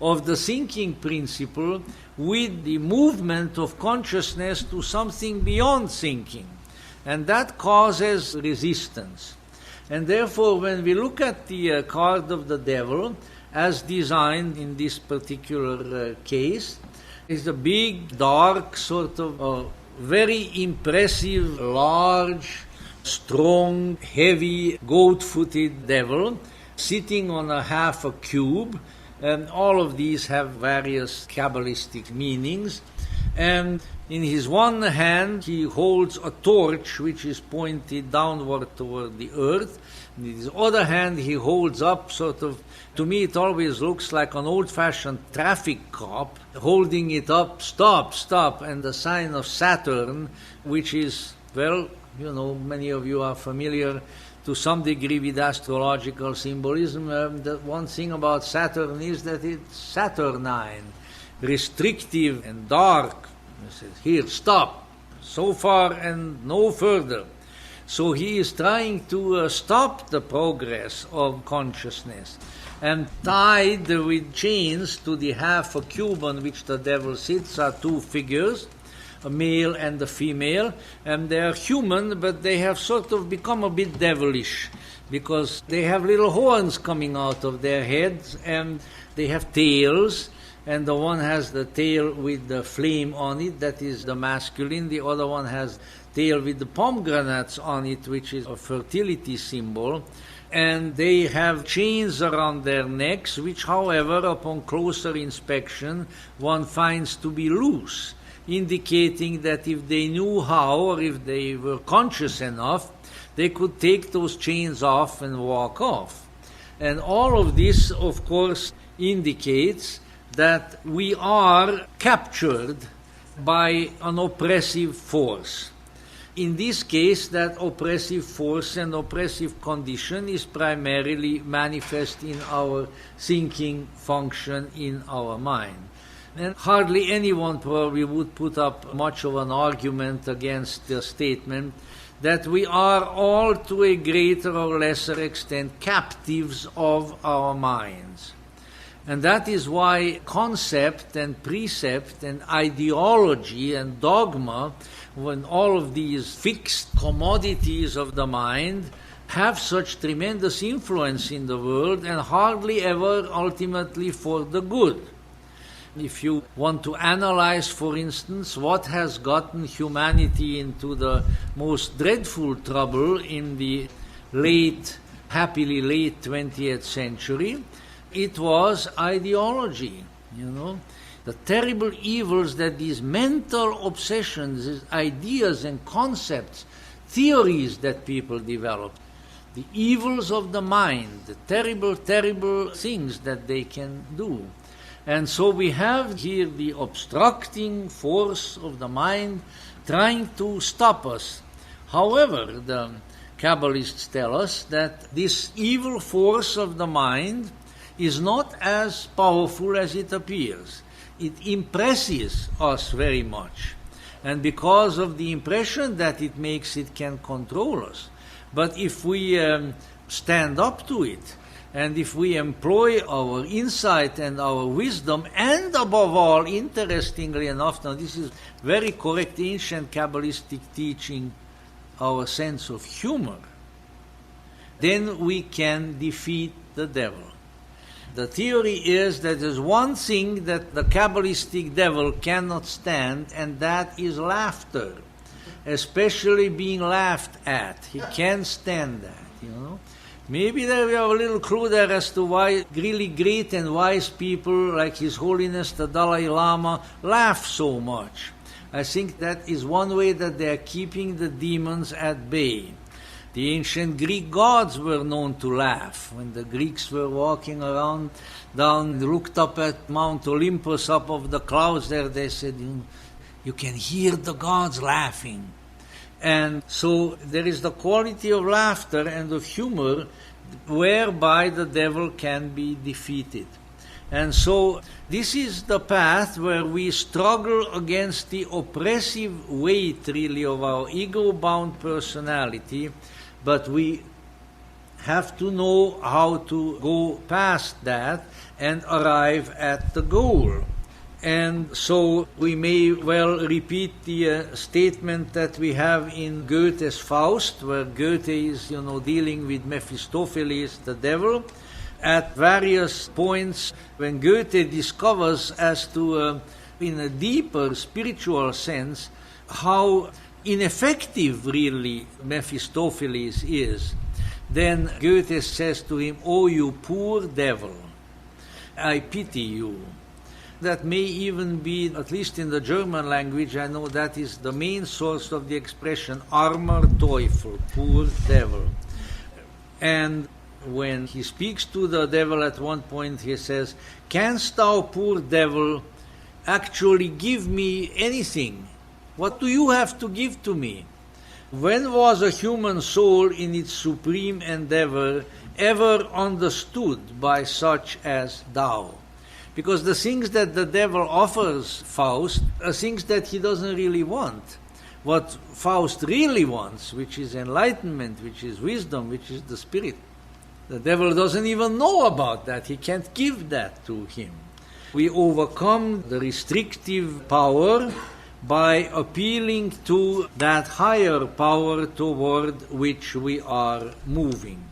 of the thinking principle with the movement of consciousness to something beyond thinking. And that causes resistance. And therefore, when we look at the card of the devil, as designed in this particular case, is a big, dark, sort of very impressive, large, strong, heavy, goat-footed devil sitting on a half a cube. And all of these have various Kabbalistic meanings. And in his one hand, he holds a torch which is pointed downward toward the earth. In his other hand, he holds up sort of, to me it always looks like an old-fashioned traffic cop holding it up, stop, stop, and the sign of Saturn, which is, well, many of you are familiar to some degree with astrological symbolism. The one thing about Saturn is that it's Saturnine, restrictive and dark. He says, here, stop, so far and no further. So he is trying to stop the progress of consciousness. And tied with chains to the half a cube on which the devil sits are two figures, a male and a female, and they are human, but they have sort of become a bit devilish because they have little horns coming out of their heads, and they have tails, and the one has the tail with the flame on it, that is the masculine, the other one has tail with the pomegranates on it, which is a fertility symbol. And they have chains around their necks, which, however, upon closer inspection, one finds to be loose, indicating that if they knew how, or if they were conscious enough, they could take those chains off and walk off. And all of this, of course, indicates that we are captured by an oppressive force. In this case, that oppressive force and oppressive condition is primarily manifest in our thinking function in our mind. And hardly anyone probably would put up much of an argument against the statement that we are all, to a greater or lesser extent, captives of our minds. And that is why concept and precept and ideology and dogma, when all of these fixed commodities of the mind have such tremendous influence in the world, and hardly ever ultimately for the good. If you want to analyze, for instance, what has gotten humanity into the most dreadful trouble in the happily late 20th century, it was ideology, the terrible evils that these mental obsessions, these ideas and concepts, theories that people developed, the evils of the mind, the terrible, terrible things that they can do. And so we have here the obstructing force of the mind trying to stop us. However, the Kabbalists tell us that this evil force of the mind is not as powerful as it appears. It impresses us very much. And because of the impression that it makes, it can control us. But if we stand up to it And if we employ our insight and our wisdom, and above all, interestingly enough, now this is very correct ancient Kabbalistic teaching, our sense of humor, then we can defeat the devil. The theory is that there's one thing that the Kabbalistic devil cannot stand, and that is laughter, especially being laughed at. He can't stand that, you know. Maybe there we have a little clue there as to why really great and wise people like His Holiness the Dalai Lama laugh so much. I think that is one way that they are keeping the demons at bay. The ancient Greek gods were known to laugh. When the Greeks were walking around down, looked up at Mount Olympus, up of the clouds there, they said, you can hear the gods laughing. And so there is the quality of laughter and of humor whereby the devil can be defeated. And so this is the path where we struggle against the oppressive weight, really, of our ego-bound personality, but we have to know how to go past that and arrive at the goal. And so we may well repeat the statement that we have in Goethe's Faust, where Goethe is, dealing with Mephistopheles, the devil. At various points, when Goethe discovers as to, in a deeper spiritual sense, how ineffective really Mephistopheles is, then Goethe says to him, "Oh, you poor devil, I pity you." That may even be, at least in the German language, I know that is the main source of the expression armer Teufel, poor devil. And when he speaks to the devil at one point, he says, "Canst thou, poor devil, actually give me anything? What do you have to give to me? When was a human soul in its supreme endeavor ever understood by such as thou?" Because the things that the devil offers Faust are things that he doesn't really want. What Faust really wants, which is enlightenment, which is wisdom, which is the spirit, the devil doesn't even know about that. He can't give that to him. We overcome the restrictive power by appealing to that higher power toward which we are moving.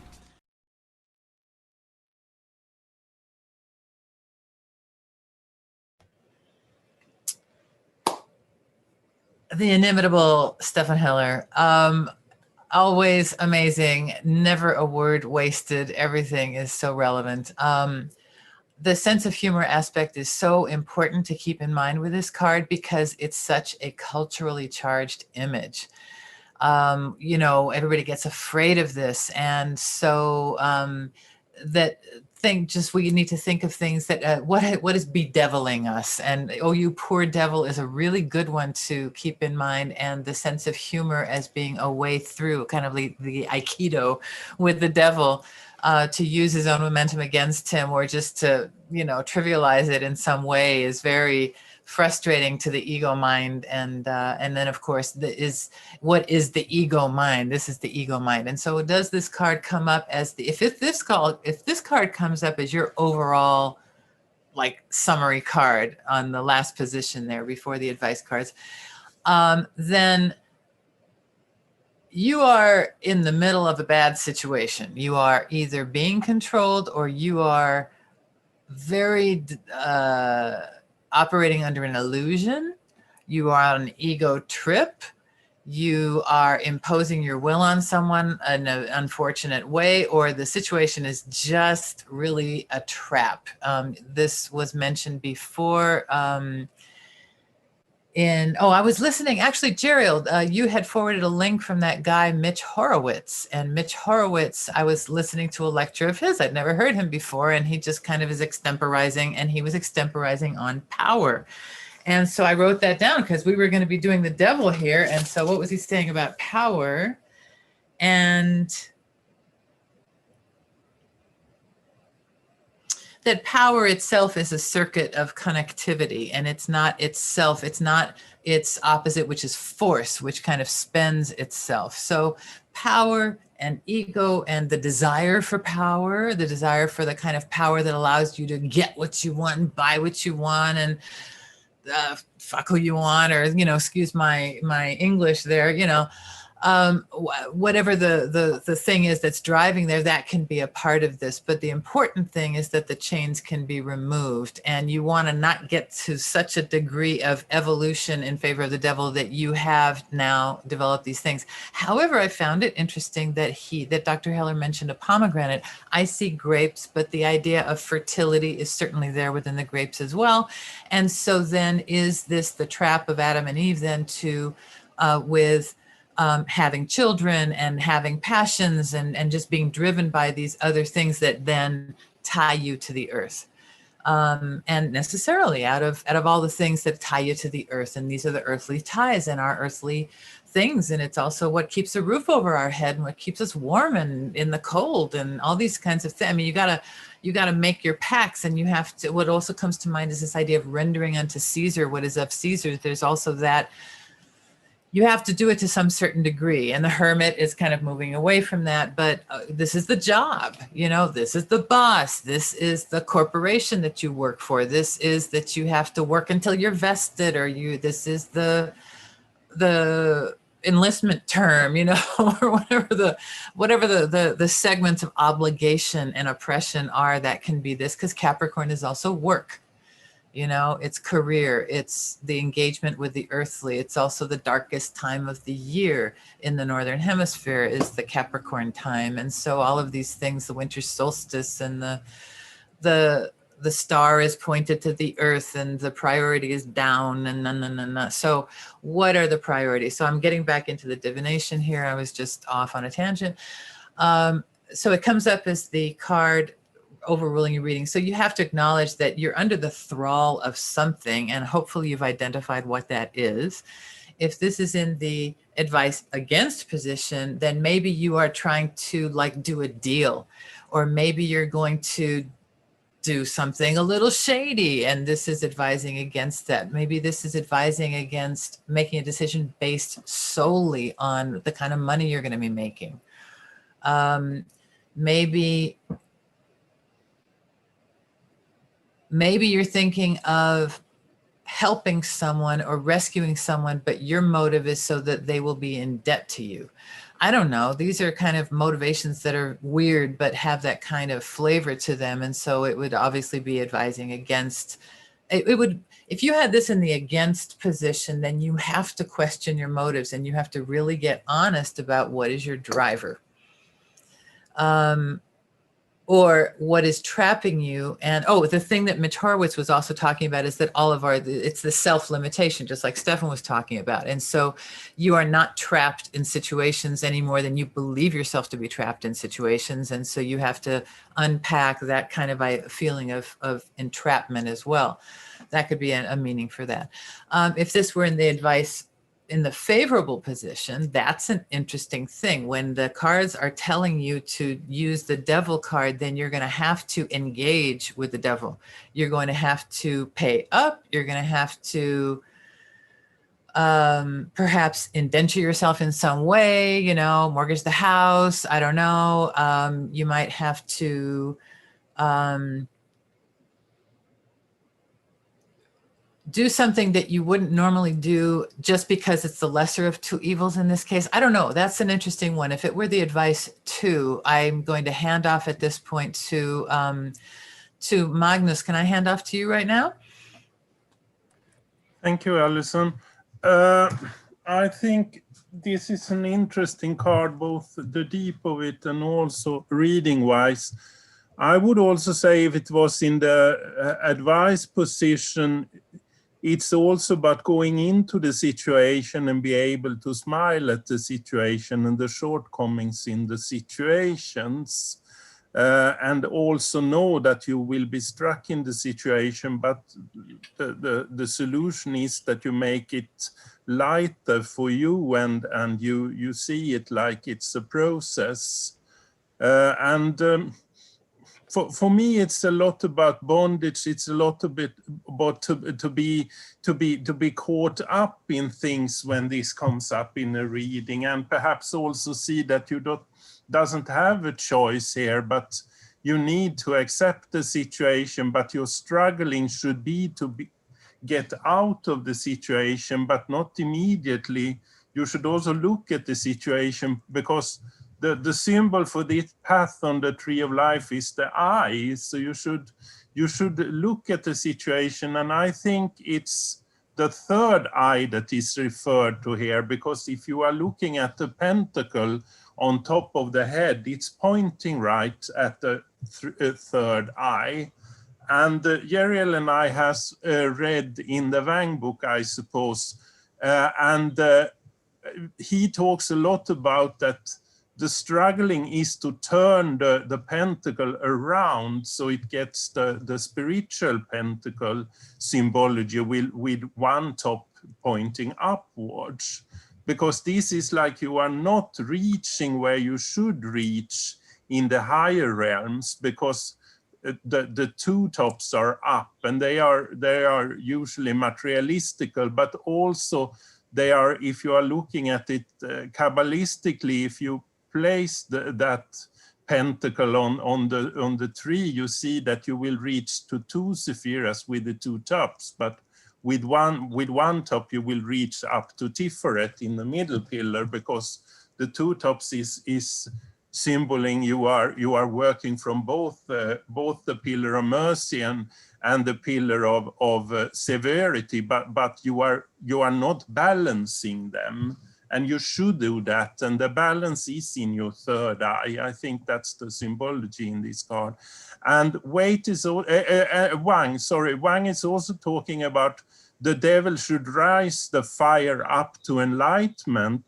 The inimitable Stefan Heller. Always amazing. Never a word wasted. Everything is so relevant. The sense of humor aspect is so important to keep in mind with this card because it's such a culturally charged image. Everybody gets afraid of this. And so we need to think of things that what is bedeviling us, and "oh, you poor devil" is a really good one to keep in mind, and the sense of humor as being a way through, kind of the aikido with the devil, to use his own momentum against him, or just to trivialize it in some way, is very frustrating to the ego mind. And then of course what is the ego mind? This is the ego mind. And so does this card come up as if this card comes up as your overall summary card on the last position there before the advice cards, then you are in the middle of a bad situation. You are either being controlled, or you are very operating under an illusion. You are on an ego trip. You are imposing your will on someone in an unfortunate way, or the situation is just really a trap. This was mentioned before. I was listening, actually, Gerald, you had forwarded a link from that guy, Mitch Horowitz. And Mitch Horowitz, I was listening to a lecture of his. I'd never heard him before, and he just kind of is extemporizing, and he was extemporizing on power. And so I wrote that down because we were going to be doing the devil here. And so what was he saying about power? And that power itself is a circuit of connectivity, and it's not itself, it's not its opposite, which is force, which kind of spends itself. So power and ego and the desire for power, the desire for the kind of power that allows you to get what you want and buy what you want and fuck who you want, or, you know, excuse my English there, you know, whatever the thing is that's driving there, that can be a part of this. But the important thing is that the chains can be removed, and you want to not get to such a degree of evolution in favor of the devil that you have now developed these things. However, I found it interesting that Dr. Heller mentioned a pomegranate. I see grapes, but the idea of fertility is certainly there within the grapes as well. And so then is this the trap of Adam and Eve then to with having children and having passions and just being driven by these other things that then tie you to the earth. And necessarily out of all the things that tie you to the earth, and these are the earthly ties and our earthly things. And it's also what keeps a roof over our head and what keeps us warm and in the cold and all these kinds of things. I mean, you gotta make your pacts, and you have to, what also comes to mind is this idea of rendering unto Caesar what is of Caesar. There's also that you have to do it to some certain degree, and the hermit is kind of moving away from that. But this is the job, you know, this is the boss, this is the corporation that you work for, this is that you have to work until you're vested, or this is the enlistment term, you know, or whatever the segments of obligation and oppression are. That can be this, because Capricorn is also work. You know, it's career, it's the engagement with the earthly. It's also the darkest time of the year in the Northern Hemisphere is the Capricorn time. And so all of these things, the winter solstice and the star is pointed to the earth and the priority is down and So what are the priorities? So I'm getting back into the divination here. I was just off on a tangent. So it comes up as the card overruling your reading. So you have to acknowledge that you're under the thrall of something, and hopefully you've identified what that is. If this is in the advice against position, then maybe you are trying to like do a deal, or maybe you're going to do something a little shady, and this is advising against that. Maybe this is advising against making a decision based solely on the kind of money you're going to be making. Maybe you're thinking of helping someone or rescuing someone, but your motive is so that they will be in debt to you. I don't know. These are kind of motivations that are weird, but have that kind of flavor to them. And so it would obviously be advising against. It would, if you had this in the against position, then you have to question your motives, and you have to really get honest about what is your driver. Or what is trapping you. And the thing that Mitch Horowitz was also talking about is that it's the self-limitation, just like Stefan was talking about. And so you are not trapped in situations any more than you believe yourself to be trapped in situations. And so you have to unpack that kind of feeling of entrapment as well. That could be a meaning for that. If this were in the advice in the favorable position, that's an interesting thing. When the cards are telling you to use the devil card, then you're going to have to engage with the devil. You're going to have to pay up. You're going to have to perhaps indenture yourself in some way, you know, mortgage the house. I don't know. You might have to do something that you wouldn't normally do just because it's the lesser of two evils in this case. I don't know. That's an interesting one. If it were the advice too, I'm going to hand off at this point to Magnus. Can I hand off to you right now? Thank you, Alison. I think this is an interesting card, both the deep of it and also reading-wise. I would also say if it was in the advice position, it's also about going into the situation and be able to smile at the situation and the shortcomings in the situations. And also know that you will be struck in the situation, but the solution is that you make it lighter for you and you see it like it's a process. for me, it's a lot about bondage. It's a lot about to be caught up in things when this comes up in a reading, and perhaps also see that you doesn't have a choice here, but you need to accept the situation, but your struggling should be to get out of the situation, but not immediately. You should also look at the situation, because the symbol for this path on the tree of life is the eye. So you should look at the situation, and I think it's the third eye that is referred to here, because if you are looking at the pentacle on top of the head, it's pointing right at the third eye. And Jeriel and I has read in the Wang book, I suppose, and he talks a lot about that the struggling is to turn the pentacle around so it gets the spiritual pentacle symbology with one top pointing upwards. Because this is like you are not reaching where you should reach in the higher realms, because the two tops are up, and they are usually materialistical, but also they are, if you are looking at it Kabbalistically, if you place that pentacle on the tree, you see that you will reach to two Sephiras with the two tops, but with one top you will reach up to Tiferet in the middle pillar, because the two tops is symboling you are working from both the pillar of mercy and the pillar of severity, but you are not balancing them, and you should do that, and the balance is in your third eye. I think that's the symbology in this card. And Wang is also talking about the devil should rise the fire up to enlightenment.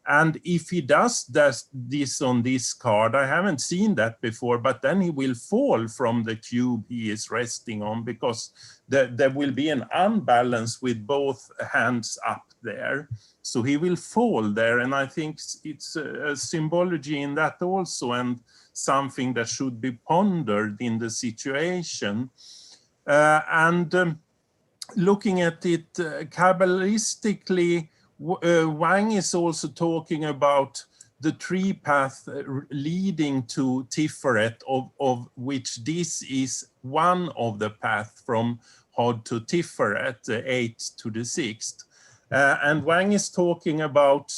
And if he does this on this card, I haven't seen that before, but then he will fall from the cube he is resting on, because there will be an unbalance with both hands up there. So he will fall there, and I think it's a symbology in that also, and something that should be pondered in the situation. Looking at it Kabbalistically, Wang is also talking about the tree path leading to Tiferet, of which this is one of the paths from Hod to Tiferet, the 8th to the 6th. And Wang is talking about,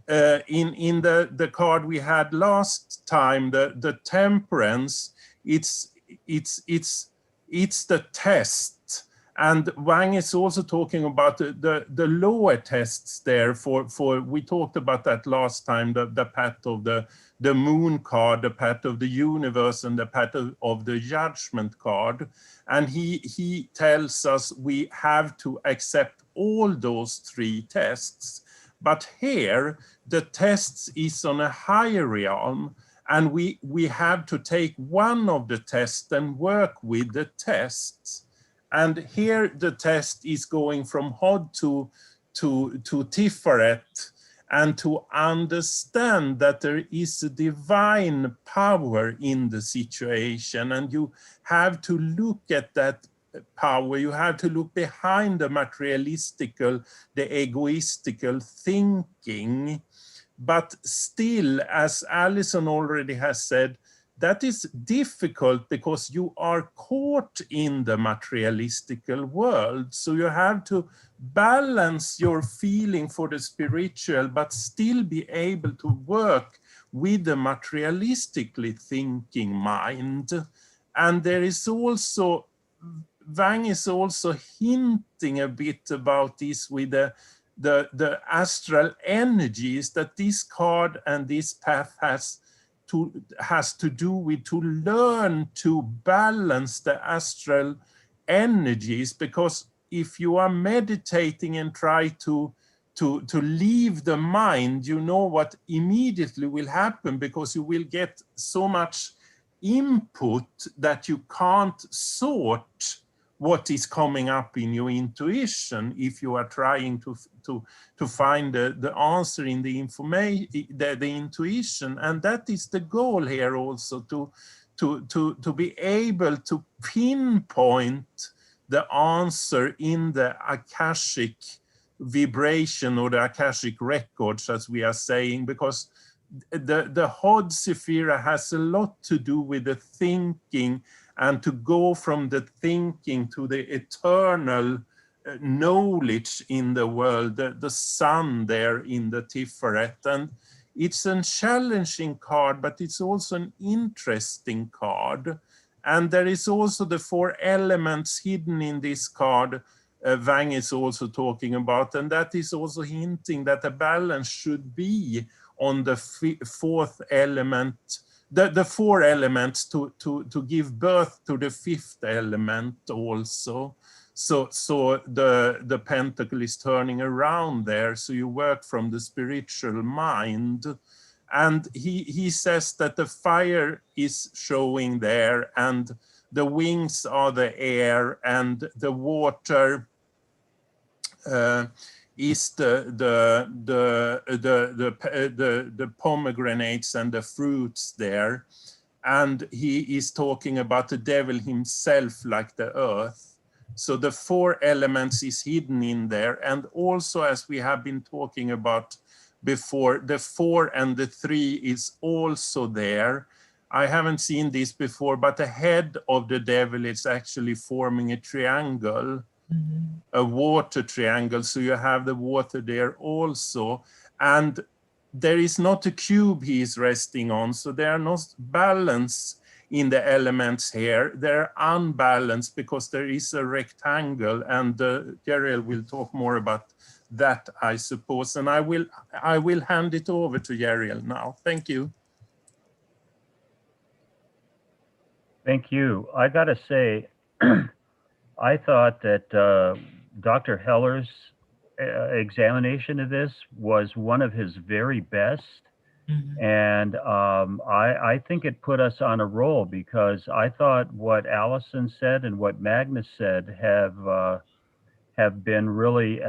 in the card we had last time, the temperance, it's the test. And Wang is also talking about the lower tests there for we talked about that last time, the path of the moon card, the path of the universe, and the path of the judgment card. And he tells us we have to accept all those three tests. But here, the tests is on a higher realm, and we have to take one of the tests and work with the tests. And here the test is going from Hod to Tiferet, and to understand that there is a divine power in the situation, and you have to look at that power. You have to look behind the materialistical, the egoistical thinking. But still, as Alison already has said, that is difficult because you are caught in the materialistical world. So you have to balance your feeling for the spiritual, but still be able to work with the materialistically thinking mind. And there is also, Wang is also hinting a bit about this with the astral energies, that this card and this path has to do with to learn to balance the astral energies, because if you are meditating and try to leave the mind, you know what immediately will happen, because you will get so much input that you can't sort what is coming up in your intuition if you are trying to find the answer in the information, the intuition. And that is the goal here also, to be able to pinpoint the answer in the Akashic vibration or the Akashic records, as we are saying, because the Hod Sephira has a lot to do with the thinking, and to go from the thinking to the eternal knowledge in the world, the sun there in the Tiferet. And it's a challenging card, but it's also an interesting card. And there is also the 4 elements hidden in this card, Wang is also talking about, and that is also hinting that the balance should be on the 4th element, the 4 elements to give birth to the 5th element also. So the pentacle is turning around there. So you work from the spiritual mind. And he says that the fire is showing there, and the wings are the air, and the water is the pomegranates and the fruits there. And he is talking about the devil himself like the earth. So the 4 elements is hidden in there. And also, as we have been talking about before, the 4 and the 3 is also there. I haven't seen this before, but the head of the devil is actually forming a triangle, a water triangle. So you have the water there also. And there is not a cube he is resting on. So there are no balance in the elements here. They're unbalanced because there is a rectangle, and Jeriel will talk more about that, I suppose. And I will hand it over to Jeriel now. Thank you. Thank you. I gotta say, I thought that Dr. Heller's examination of this was one of his very best. And I think it put us on a roll, because I thought what Allison said and what Magnus said have been really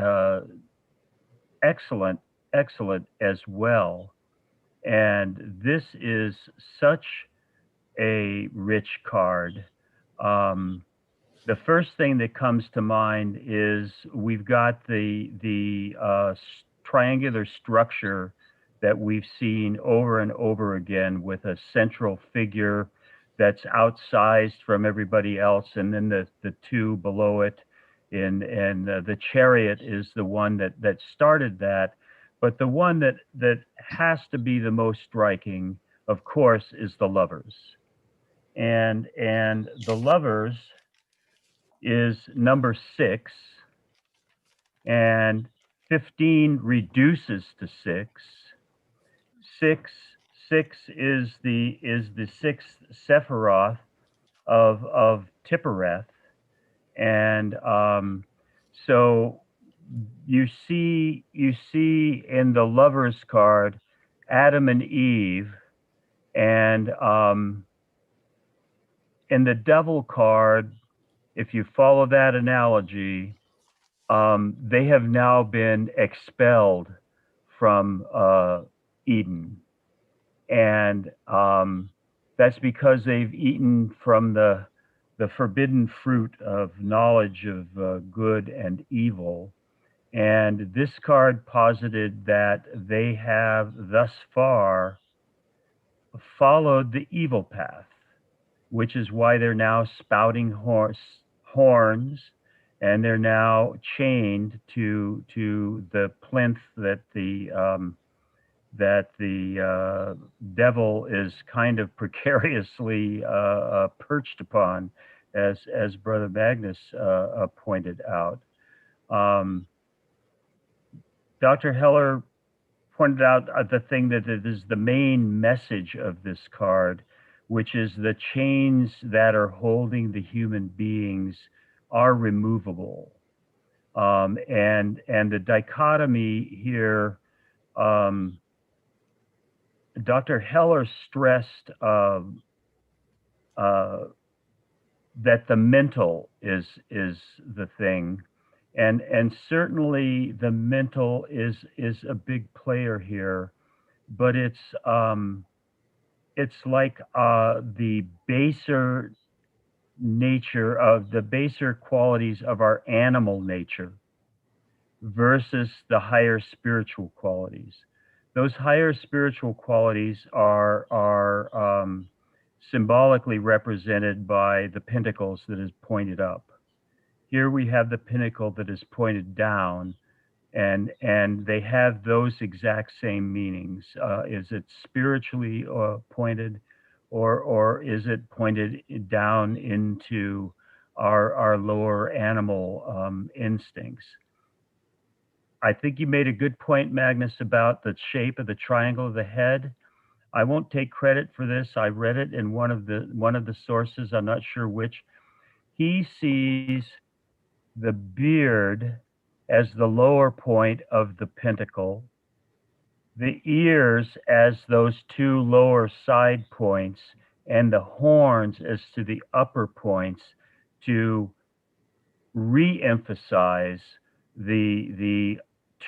excellent as well. And this is such a rich card. The first thing that comes to mind is we've got the triangular structure that we've seen over and over again, with a central figure that's outsized from everybody else, and then the 2 below it. And the chariot is the one that started that. But the one that has to be the most striking, of course, is the Lovers. And the Lovers is number 6, and 15 reduces to 6. 6 is the 6th Sephiroth of Tippereth. And so you see in the Lovers card Adam and Eve, and in the Devil card, if you follow that analogy, they have now been expelled from Eden. And that's because they've eaten from the forbidden fruit of knowledge of good and evil. And this card posited that they have thus far followed the evil path, which is why they're now spouting horns, and they're now chained to the plinth that the devil is kind of precariously perched upon, as Brother Magnus pointed out. Dr. Heller pointed out the thing that is the main message of this card, which is the chains that are holding the human beings are removable. And the dichotomy here, Dr. Heller stressed that the mental is the thing, and certainly the mental is a big player here, but it's it's like the baser nature of the baser qualities of our animal nature versus the higher spiritual qualities. Those higher spiritual qualities are symbolically represented by the pinnacles that is pointed up. Here we have the pinnacle that is pointed down, and they have those exact same meanings. Is it spiritually pointed, or is it pointed down into our lower animal instincts? I think you made a good point, Magnus, about the shape of the triangle of the head. I won't take credit for this. I read it in one of the sources. I'm not sure which. He sees the beard as the lower point of the pentacle, the ears as those two lower side points, and the horns as to the upper points, to re-emphasize the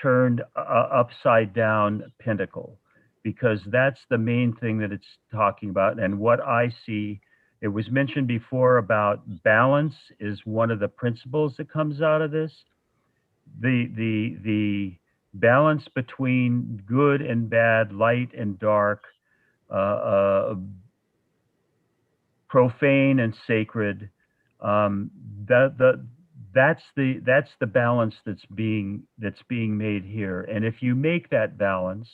turned upside down pentacle, because that's the main thing that it's talking about. And what I see, it was mentioned before about balance is one of the principles that comes out of this. The balance between good and bad, light and dark, profane and sacred. That's the balance that's being made here. And if you make that balance,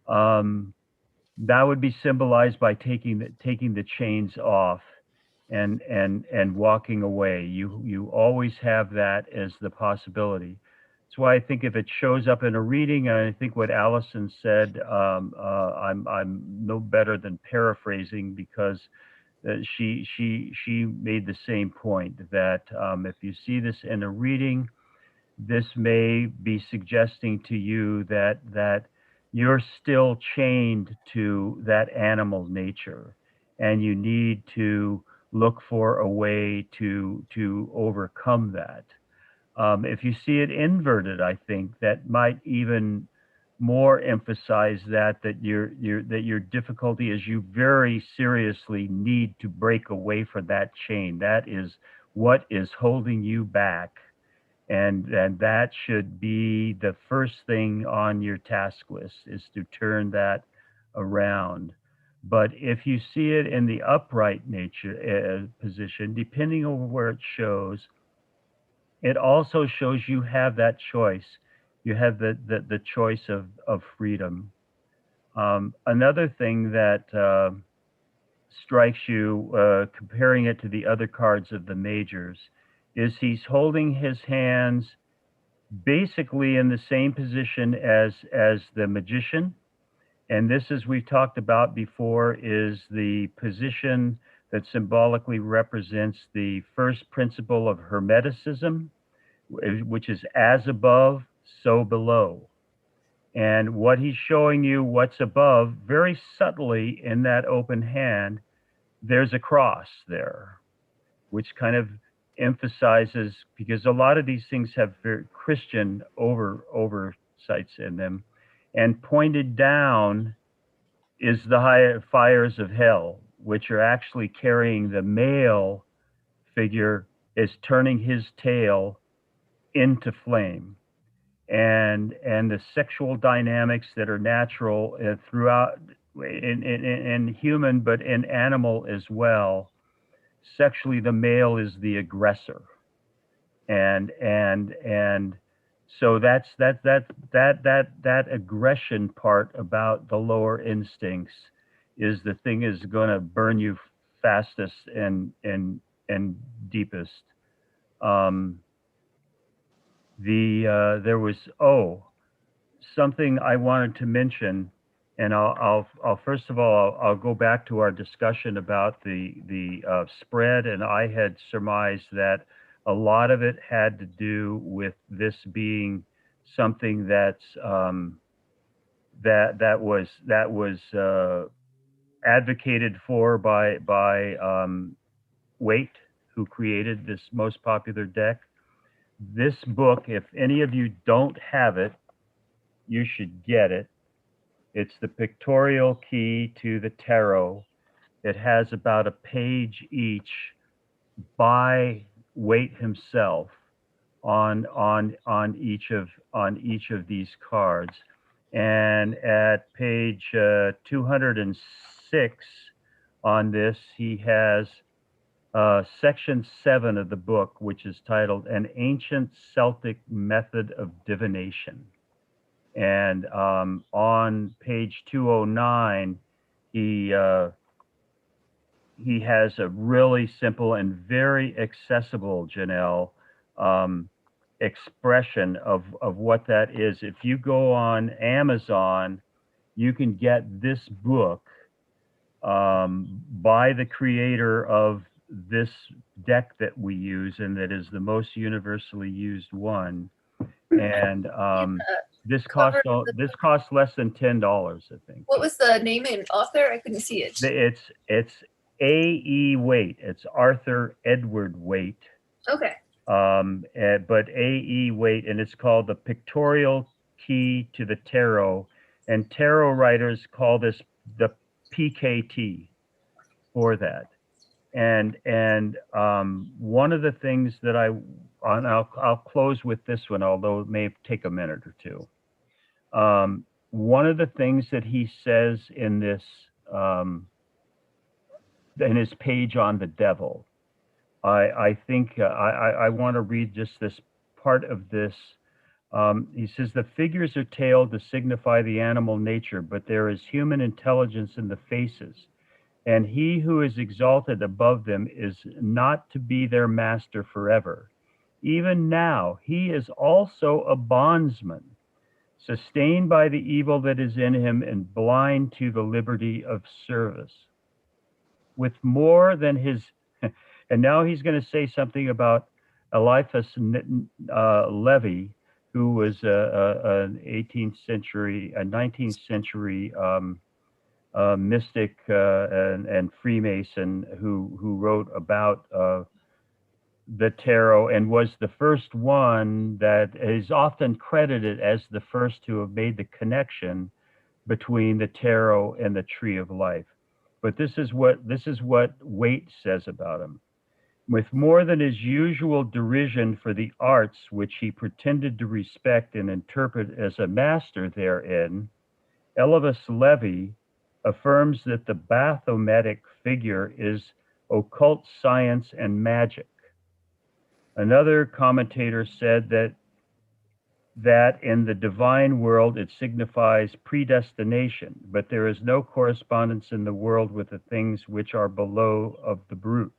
that would be symbolized by taking the chains off and walking away. You always have that as the possibility. That's why I think if it shows up in a reading, and I think what Allison said, I'm no better than paraphrasing, because she made the same point, that if you see this in a reading, this may be suggesting to you that you're still chained to that animal nature, and you need to look for a way to overcome that. If you see it inverted, I think that might even more emphasize that your difficulty is you very seriously need to break away from that chain. That is what is holding you back, and that should be the first thing on your task list, is to turn that around. But if you see it in the upright nature position, depending on where it shows, it also shows you have that choice. You have the choice of freedom. Another thing that strikes you, comparing it to the other cards of the majors, is he's holding his hands basically in the same position as the magician. And this, as we've talked about before, is the position that symbolically represents the first principle of Hermeticism, which is as above, so below. And what he's showing you, what's above, very subtly in that open hand, there's a cross there, which kind of emphasizes, because a lot of these things have very Christian oversights in them, and pointed down is the higher fires of hell, which are actually carrying the male figure, is turning his tail into flame. And the sexual dynamics that are natural throughout in human, but in animal as well. Sexually, the male is the aggressor, and so that's that aggression part about the lower instincts is the thing is going to burn you fastest and deepest. There was something I wanted to mention, and I'll first of all I'll go back to our discussion about the spread, and I had surmised that a lot of it had to do with this being something that's that was advocated for by Waite, who created this most popular deck. This book, if any of you don't have it, you should get it. It's the pictorial key to the tarot. It has about a page each by Waite himself on each of these cards. And at page 206 on this, he has section 7 of the book, which is titled An Ancient Celtic Method of Divination. And on page 209, he has a really simple and very accessible, Janelle, expression of what that is. If you go on Amazon, you can get this book by the creator of this deck that we use, and that is the most universally used one. And this costs less than $10, I think. What was the name and author? I couldn't see it. It's A.E. Waite. It's Arthur Edward Waite. Okay. But A.E. Waite, and it's called The Pictorial Key to the Tarot. And tarot writers call this the PKT for that. And one of the things that I'll close with this one, although it may take a minute or two. One of the things that he says in this, in his page on the devil, I think I want to read just this part of this. He says, the figures are tailed to signify the animal nature, but there is human intelligence in the faces. And he who is exalted above them is not to be their master forever. Even now, he is also a bondsman, sustained by the evil that is in him and blind to the liberty of service. With more than his, and now he's going to say something about Eliphas Levi, who was an 18th century, a 19th century mystic and Freemason who wrote about the tarot and was the first one that is often credited as the first to have made the connection between the tarot and the tree of life. But this is what Waite says about him. With more than his usual derision for the arts which he pretended to respect and interpret as a master therein, Eliphas Levi affirms that the Baphometic figure is occult science and magic. Another commentator said that in the divine world it signifies predestination, but there is no correspondence in the world with the things which are below of the brute.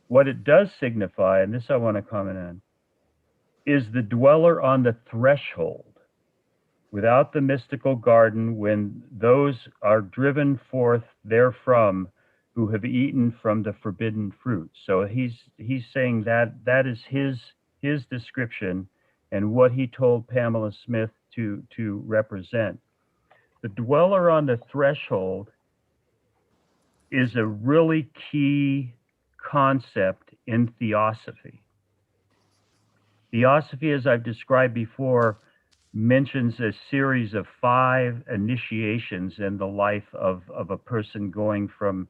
What it does signify, and this I want to comment on, is the dweller on the threshold, without the mystical garden, when those are driven forth therefrom who have eaten from the forbidden fruit. So he's saying that is his description and what he told Pamela Smith to represent. The dweller on the threshold is a really key concept in theosophy. Theosophy, as I've described before, mentions a series of 5 initiations in the life of a person, going from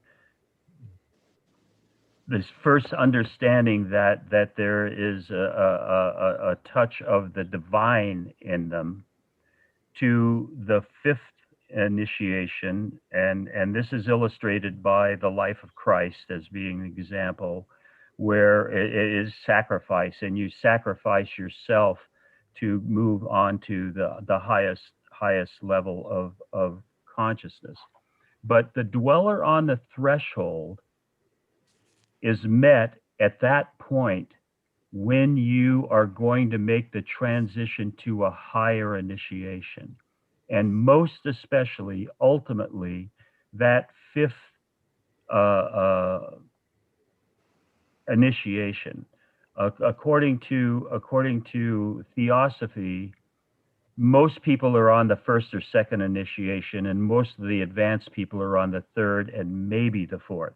this first understanding that there is a touch of the divine in them, to the 5th initiation, and this is illustrated by the life of Christ as being an example, where it is sacrifice, and you sacrifice yourself to move on to the highest level of consciousness. But the dweller on the threshold is met at that point when you are going to make the transition to a higher initiation. And most especially, ultimately, that 5th initiation. According to theosophy, most people are on the 1st or 2nd initiation, and most of the advanced people are on the 3rd and maybe the 4th.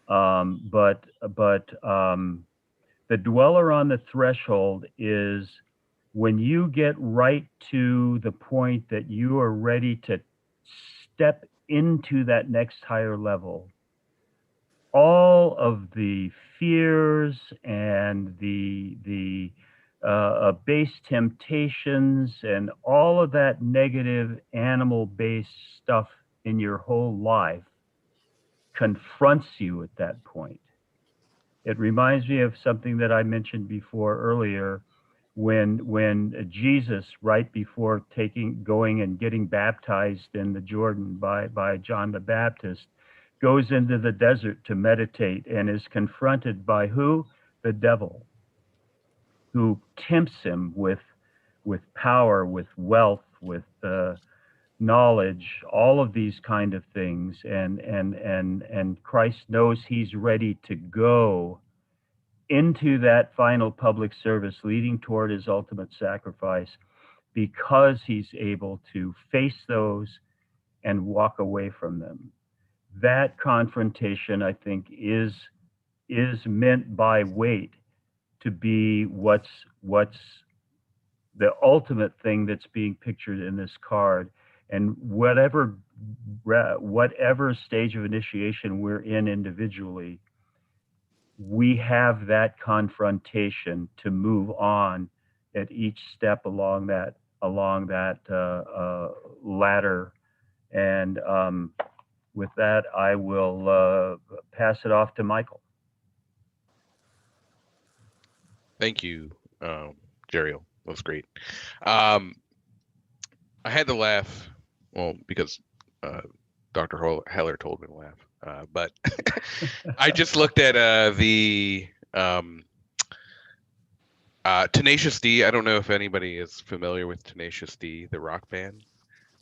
But the dweller on the threshold is when you get right to the point that you are ready to step into that next higher level, all of the fears and the base temptations and all of that negative animal-based stuff in your whole life confronts you at that point. It reminds me of something that I mentioned before earlier, when Jesus, right before going and getting baptized in the Jordan by John the Baptist, goes into the desert to meditate and is confronted by who? The devil, who tempts him with power, with wealth, with knowledge, all of these kind of things, and Christ knows he's ready to go into that final public service leading toward his ultimate sacrifice, because he's able to face those and walk away from them. That confrontation, I think, is meant by Waite to be what's the ultimate thing that's being pictured in this card. And whatever stage of initiation we're in individually, we have that confrontation to move on at each step along that ladder. And with that, I will pass it off to Michael. Thank you, Jeriel. That was great. I had to laugh, well, because Dr. Heller told me to laugh. But I just looked at the Tenacious D. I don't know if anybody is familiar with Tenacious D, the rock band.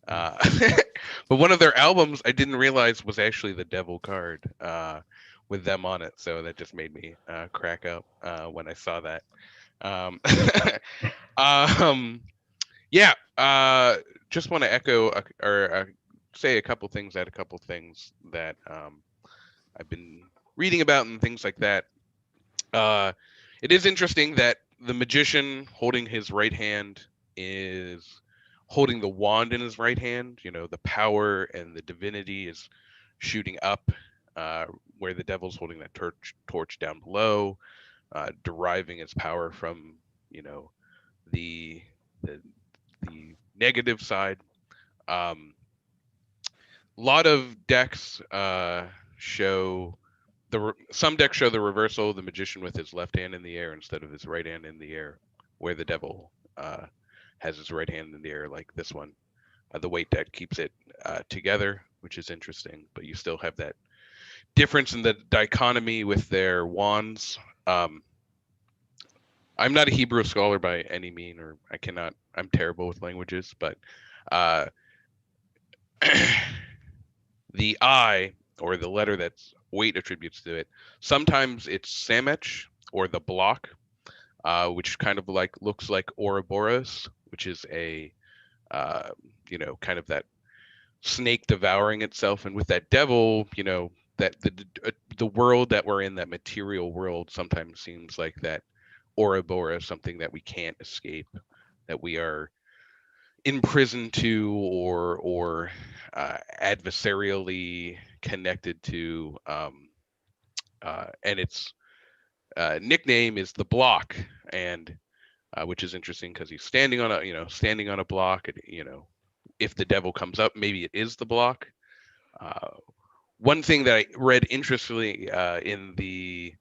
But one of their albums I didn't realize was actually the Devil card with them on it. So that just made me crack up when I saw that. Yeah, just want to echo or say a couple things that I've been reading about and things like that. It is interesting that the magician holding his right hand is holding the wand in his right hand. You know, the power and the divinity is shooting up, where the devil's holding that torch down below, deriving its power from, you know, the negative side. A lot of decks show some decks show the reversal, the magician with his left hand in the air instead of his right hand in the air, where the devil has his right hand in the air, like this one. The Waite deck keeps it together, which is interesting, but you still have that difference in the dichotomy with their wands. I'm not a Hebrew scholar by any mean, or I'm terrible with languages, but the I, or the letter that's Waite attributes to it, sometimes it's Samech, or the block, which kind of looks like Ouroboros, which is a you know, kind of that snake devouring itself. And with that devil, you know, that the world that we're in, that material world, sometimes seems like that Ouroboros, something that we can't escape, that we are imprisoned to, or adversarially connected to, and its nickname is the Block, and which is interesting because he's standing on a block, and, you know, if the devil comes up, maybe it is the Block. One thing that I read interestingly in the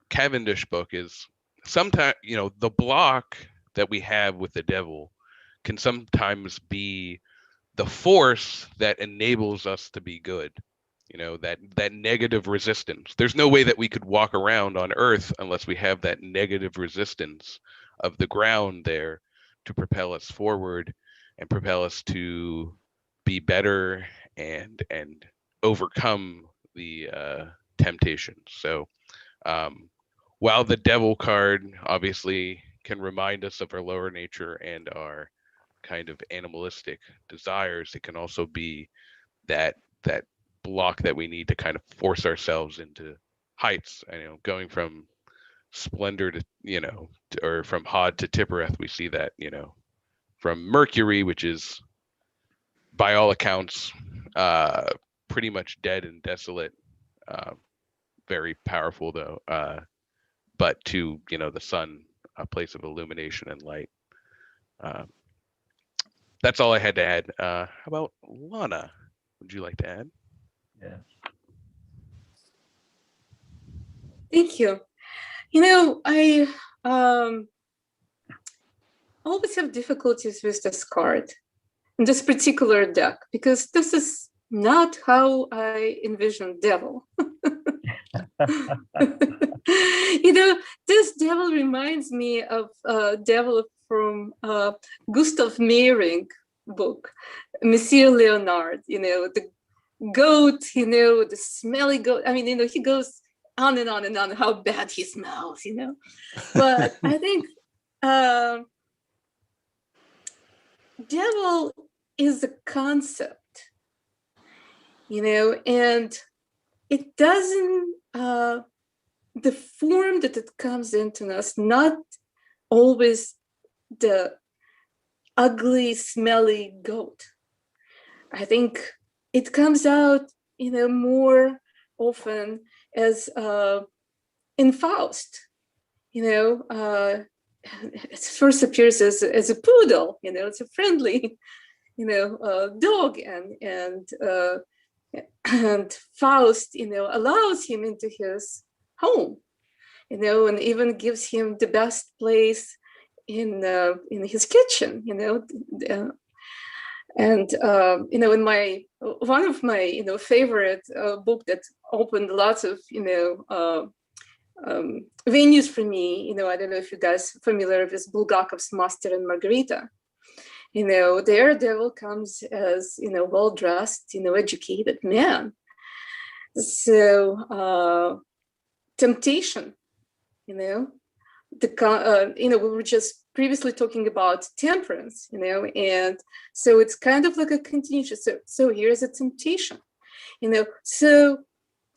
Cavendish book is sometimes, you know, the block that we have with the devil can sometimes be the force that enables us to be good. You know, that negative resistance. There's no way that we could walk around on Earth unless we have that negative resistance of the ground there to propel us forward and propel us to be better and overcome the temptations. So while the devil card obviously can remind us of our lower nature and our kind of animalistic desires, it can also be that block that we need to kind of force ourselves into heights, you know, going from splendor to, or from Hod to Tippereth, we see that, from Mercury, which is by all accounts pretty much dead and desolate, very powerful though, but to, the sun, a place of illumination and light. That's all I had to add. How about Lana? Would you like to add? Yeah. Thank you. I always have difficulties with this card, in this particular deck, because this is not how I envision devil. This devil reminds me of devil from Gustav Meyrink book, Monsieur Leonard, the goat, the smelly goat. I mean, he goes on and on and on how bad he smells, But I think devil is a concept, and it doesn't, the form that it comes into us, not always the ugly, smelly goat. I think it comes out, more often as in Faust, it first appears as a poodle, it's a friendly, dog, and Faust, allows him into his home, and even gives him the best place in his kitchen, and in my one of my favorite book that opened lots of venues for me, I don't know if you guys are familiar with Bulgakov's Master and Margarita. Their devil comes as well-dressed, educated man. So temptation, we were just previously talking about temperance, and so it's kind of like a continuation. So here's a temptation, So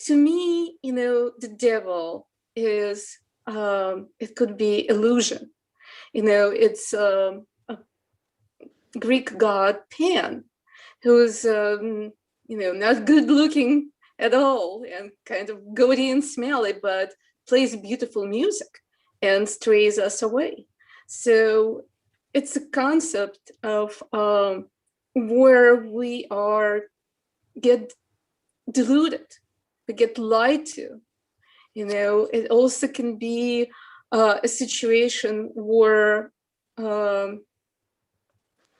to me, the devil is it could be illusion. It's a Greek god Pan, who's not good looking at all and kind of gaudy and smelly, but plays beautiful music and strays us away. So it's a concept of where we get deluded, we get lied to. It also can be a situation where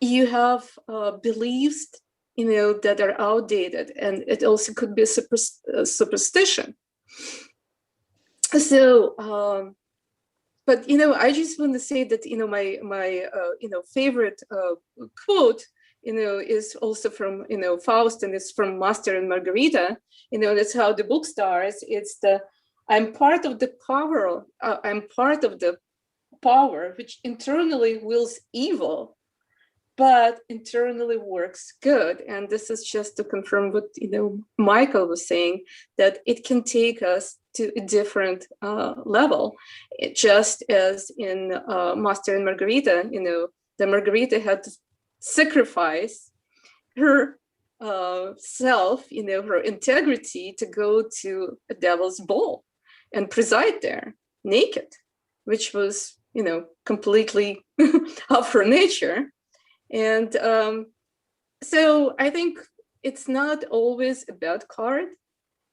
you have beliefs, that are outdated, and it also could be a superstition. So, but I just want to say that my favorite quote is also from Faust, and it's from Master and Margarita. That's how the book starts. It's I'm part of the power. I'm part of the power which internally wills evil, but internally works good. And this is just to confirm what Michael was saying, that it can take us to a different level. Just as in Master and Margarita, the Margarita had to sacrifice her self, her integrity, to go to a devil's ball and preside there naked, which was completely of her nature. And so I think it's not always a bad card,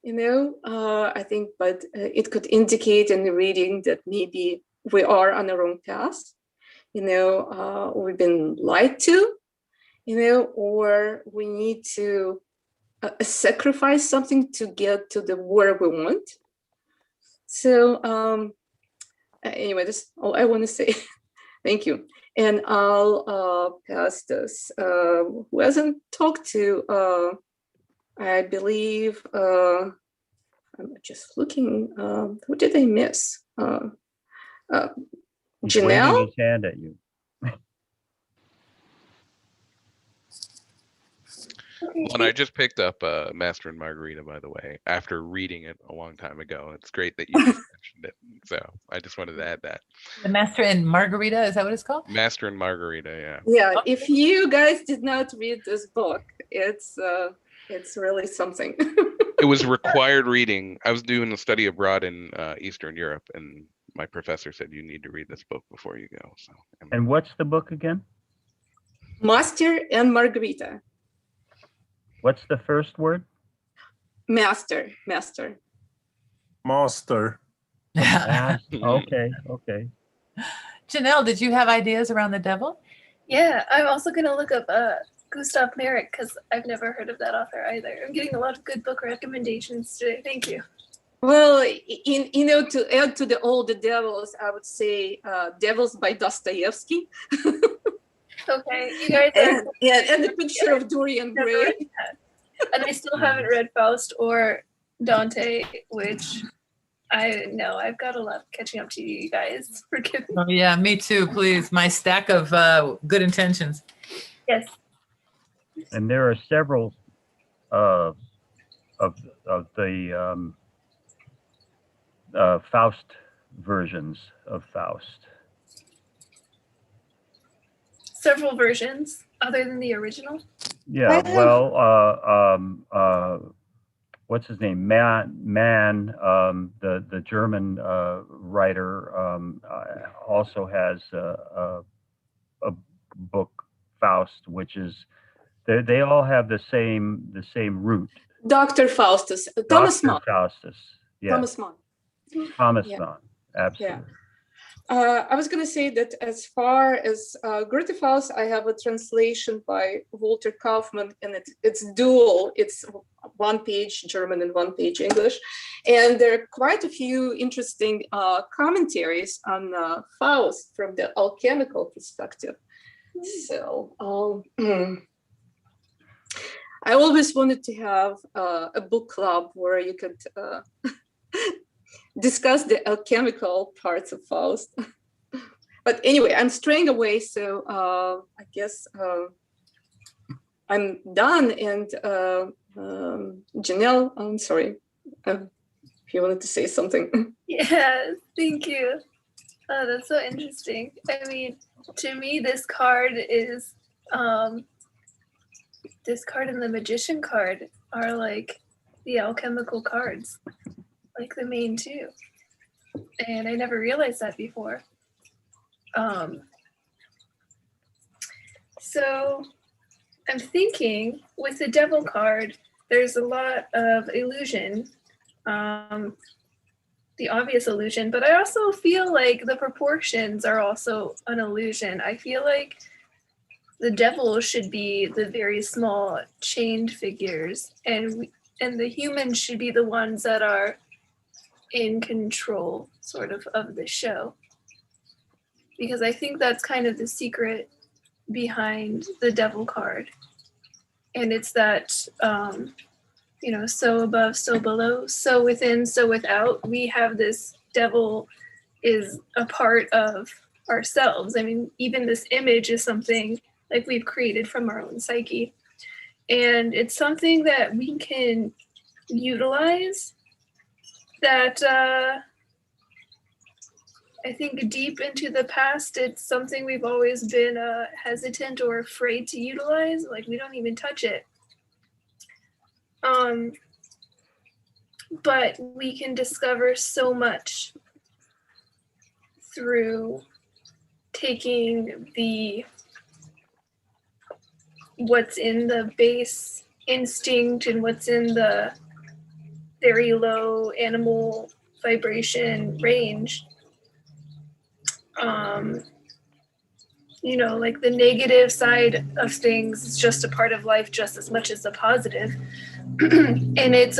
I think, but it could indicate in the reading that maybe we are on the wrong path, we've been lied to, or we need to sacrifice something to get to the where we want. So anyway, that's all I want to say. Thank you. And I'll pass this. Who hasn't talked to, I believe, I'm just looking, who did I miss? He's waving Janelle? his hand at you. And I just picked up Master and Margarita, by the way, after reading it a long time ago. It's great that you just mentioned it. So I just wanted to add that. The Master and Margarita, is that what it's called? Master and Margarita, yeah. Yeah, if you guys did not read this book, it's really something. It was required reading. I was doing a study abroad in Eastern Europe, and my professor said you need to read this book before you go. So. And what's the book again? Master and Margarita. What's the first word? Master. Master. Okay. Janelle, did you have ideas around the devil? Yeah, I'm also going to look up Gustav Merrick because I've never heard of that author either. I'm getting a lot of good book recommendations today. Thank you. Well, to add to the All the Devils, I would say Devils by Dostoevsky. Okay, you guys are... and the picture of Dorian Gray. And I still haven't read Faust or Dante, which I know I've got a lot of catching up to you guys. Forgive me. Oh, yeah, me too, please. My stack of good intentions. Yes. And there are several of the Faust versions of Faust. Several versions other than the original. Yeah, well, what's his name? Mann, the German writer, also has a book, Faust, which is they all have the same root. Dr. Faustus, Thomas Mann. Faustus, yeah. Thomas Mann. Thomas Yeah. Mann, absolutely. Yeah. I was going to say that as far as Goethe Faust, I have a translation by Walter Kaufmann, and it's dual. It's one page German and one page English. And there are quite a few interesting commentaries on Faust from the alchemical perspective. So I always wanted to have a book club where you could discuss the alchemical parts of Faust. But anyway, I'm straying away, so I guess I'm done. And Janelle, I'm sorry if you wanted to say something. Yeah, thank you. Oh, that's so interesting. I mean, to me, this card is this card and the magician card are like the alchemical cards, like the main two. And I never realized that before. So I'm thinking with the devil card, there's a lot of illusion, the obvious illusion, but I also feel like the proportions are also an illusion. I feel like the devil should be the very small chained figures, and the humans should be the ones that are in control sort of the show. Because I think that's kind of the secret behind the devil card. And it's that, so above, so below, so within, so without. We have this devil is a part of ourselves. I mean, even this image is something like we've created from our own psyche. And it's something that we can utilize that I think deep into the past, it's something we've always been hesitant or afraid to utilize. Like we don't even touch it. But we can discover so much through taking what's in the base instinct and what's in the very low animal vibration range. Like the negative side of things is just a part of life just as much as the positive. And it's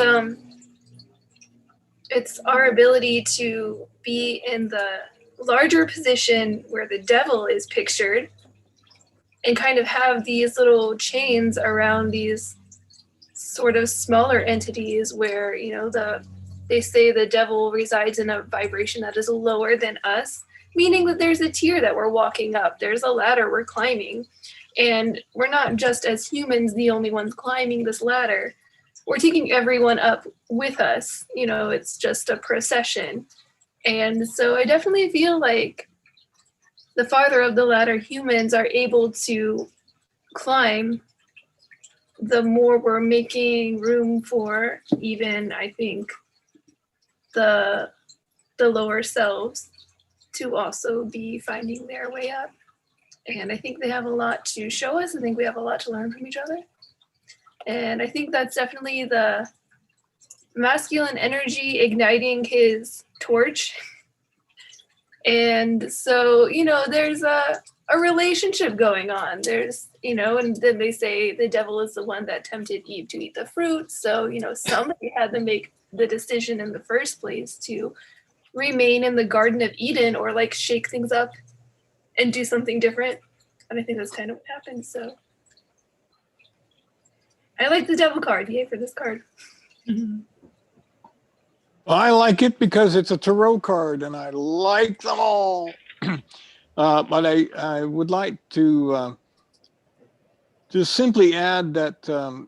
our ability to be in the larger position where the devil is pictured and kind of have these little chains around these sort of smaller entities where, they say the devil resides in a vibration that is lower than us, meaning that there's a tier that we're walking up, there's a ladder we're climbing. And we're not just as humans the only ones climbing this ladder. We're taking everyone up with us. You know, it's just a procession. And so I definitely feel like the farther up the ladder humans are able to climb, the more we're making room for even, I think, the lower selves to also be finding their way up. And I think they have a lot to show us. I think we have a lot to learn from each other. And I think that's definitely the masculine energy igniting his torch. And so, you know, there's a relationship going on. There's, you know, and then they say the devil is the one that tempted Eve to eat the fruit. So, you know, somebody had to make the decision in the first place to remain in the Garden of Eden or like shake things up and do something different. And I think that's kind of what happened. So I like the devil card. Yay for this card. I like it because it's a tarot card, and I like them all. But I would like to just simply add that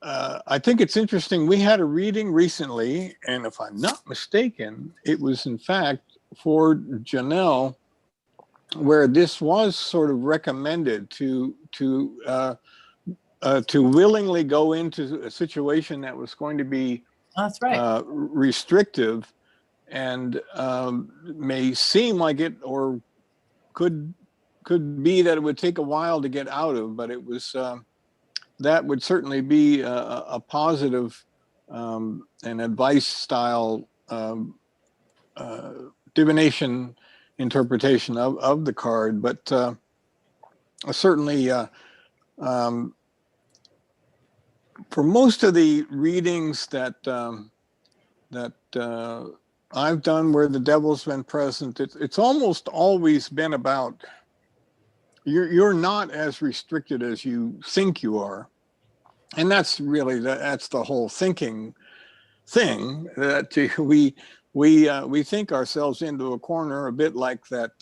I think it's interesting. We had a reading recently, and if I'm not mistaken, it was in fact for Janelle, where this was sort of recommended to willingly go into a situation that was going to be That's right. restrictive and may seem like it, or could be that it would take a while to get out of, but it was that would certainly be a positive and advice style divination interpretation of the card. But certainly for most of the readings that I've done where the devil's been present, it's almost always been about you're not as restricted as you think you are, and that's really that's the whole thinking thing, that we think ourselves into a corner, a bit like that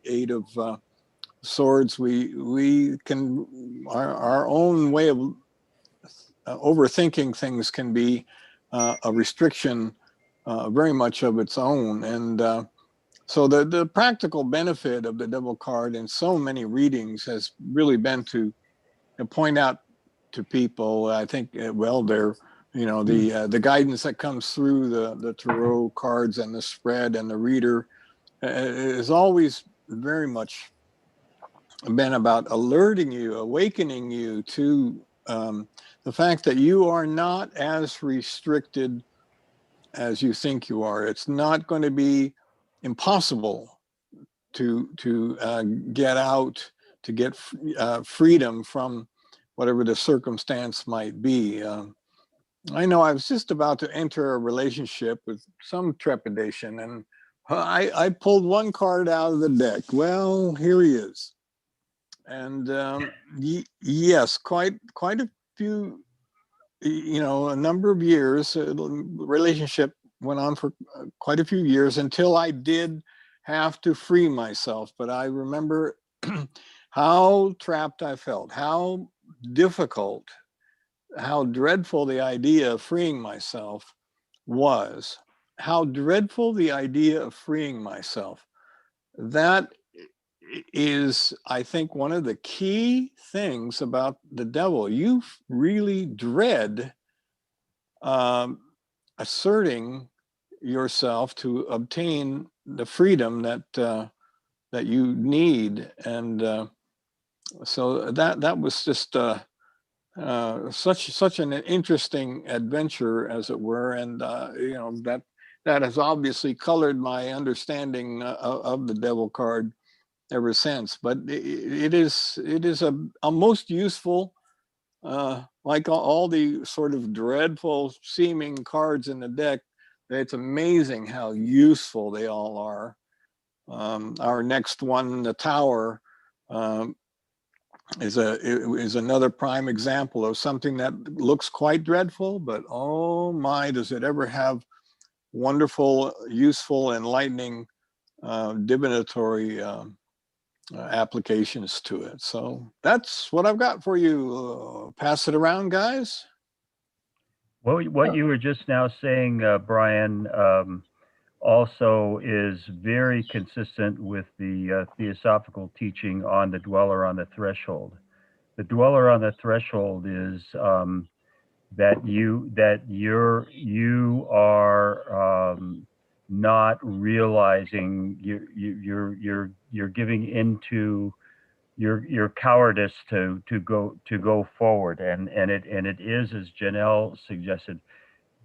Eight of Swords. We can our own way of overthinking things can be a restriction very much of its own. And so the practical benefit of the devil card in so many readings has really been to point out to people, I think, well, they're, you know, the guidance that comes through the tarot cards and the spread and the reader is always very much been about alerting you, awakening you to the fact that you are not as restricted as you think you are. It's not going to be impossible to get out, to get freedom from whatever the circumstance might be. I know I was just about to enter a relationship with some trepidation, and I pulled one card out of the deck. Well, here he is. And yes, quite a few, you know, a number of years. The relationship went on for quite a few years until I did have to free myself. But I remember how trapped I felt, how difficult, how dreadful the idea of freeing myself was, how dreadful the idea of freeing myself. That is, I think, one of the key things about the devil. You really dread asserting yourself to obtain the freedom that you need, and so that was just such an interesting adventure, as it were, and you know, that has obviously colored my understanding of the devil card ever since. But it is a most useful, like all the sort of dreadful seeming cards in the deck. It's amazing how useful they all are. Our next one, the Tower, is another prime example of something that looks quite dreadful, but oh my, does it ever have wonderful, useful, enlightening, divinatory applications to it. So that's what I've got for you. Pass it around, guys. What you were just now saying, Brian, also is very consistent with the theosophical teaching on the dweller on the threshold. The dweller on the threshold is that you are not realizing you're giving into your cowardice to go forward, and it is, as Janelle suggested,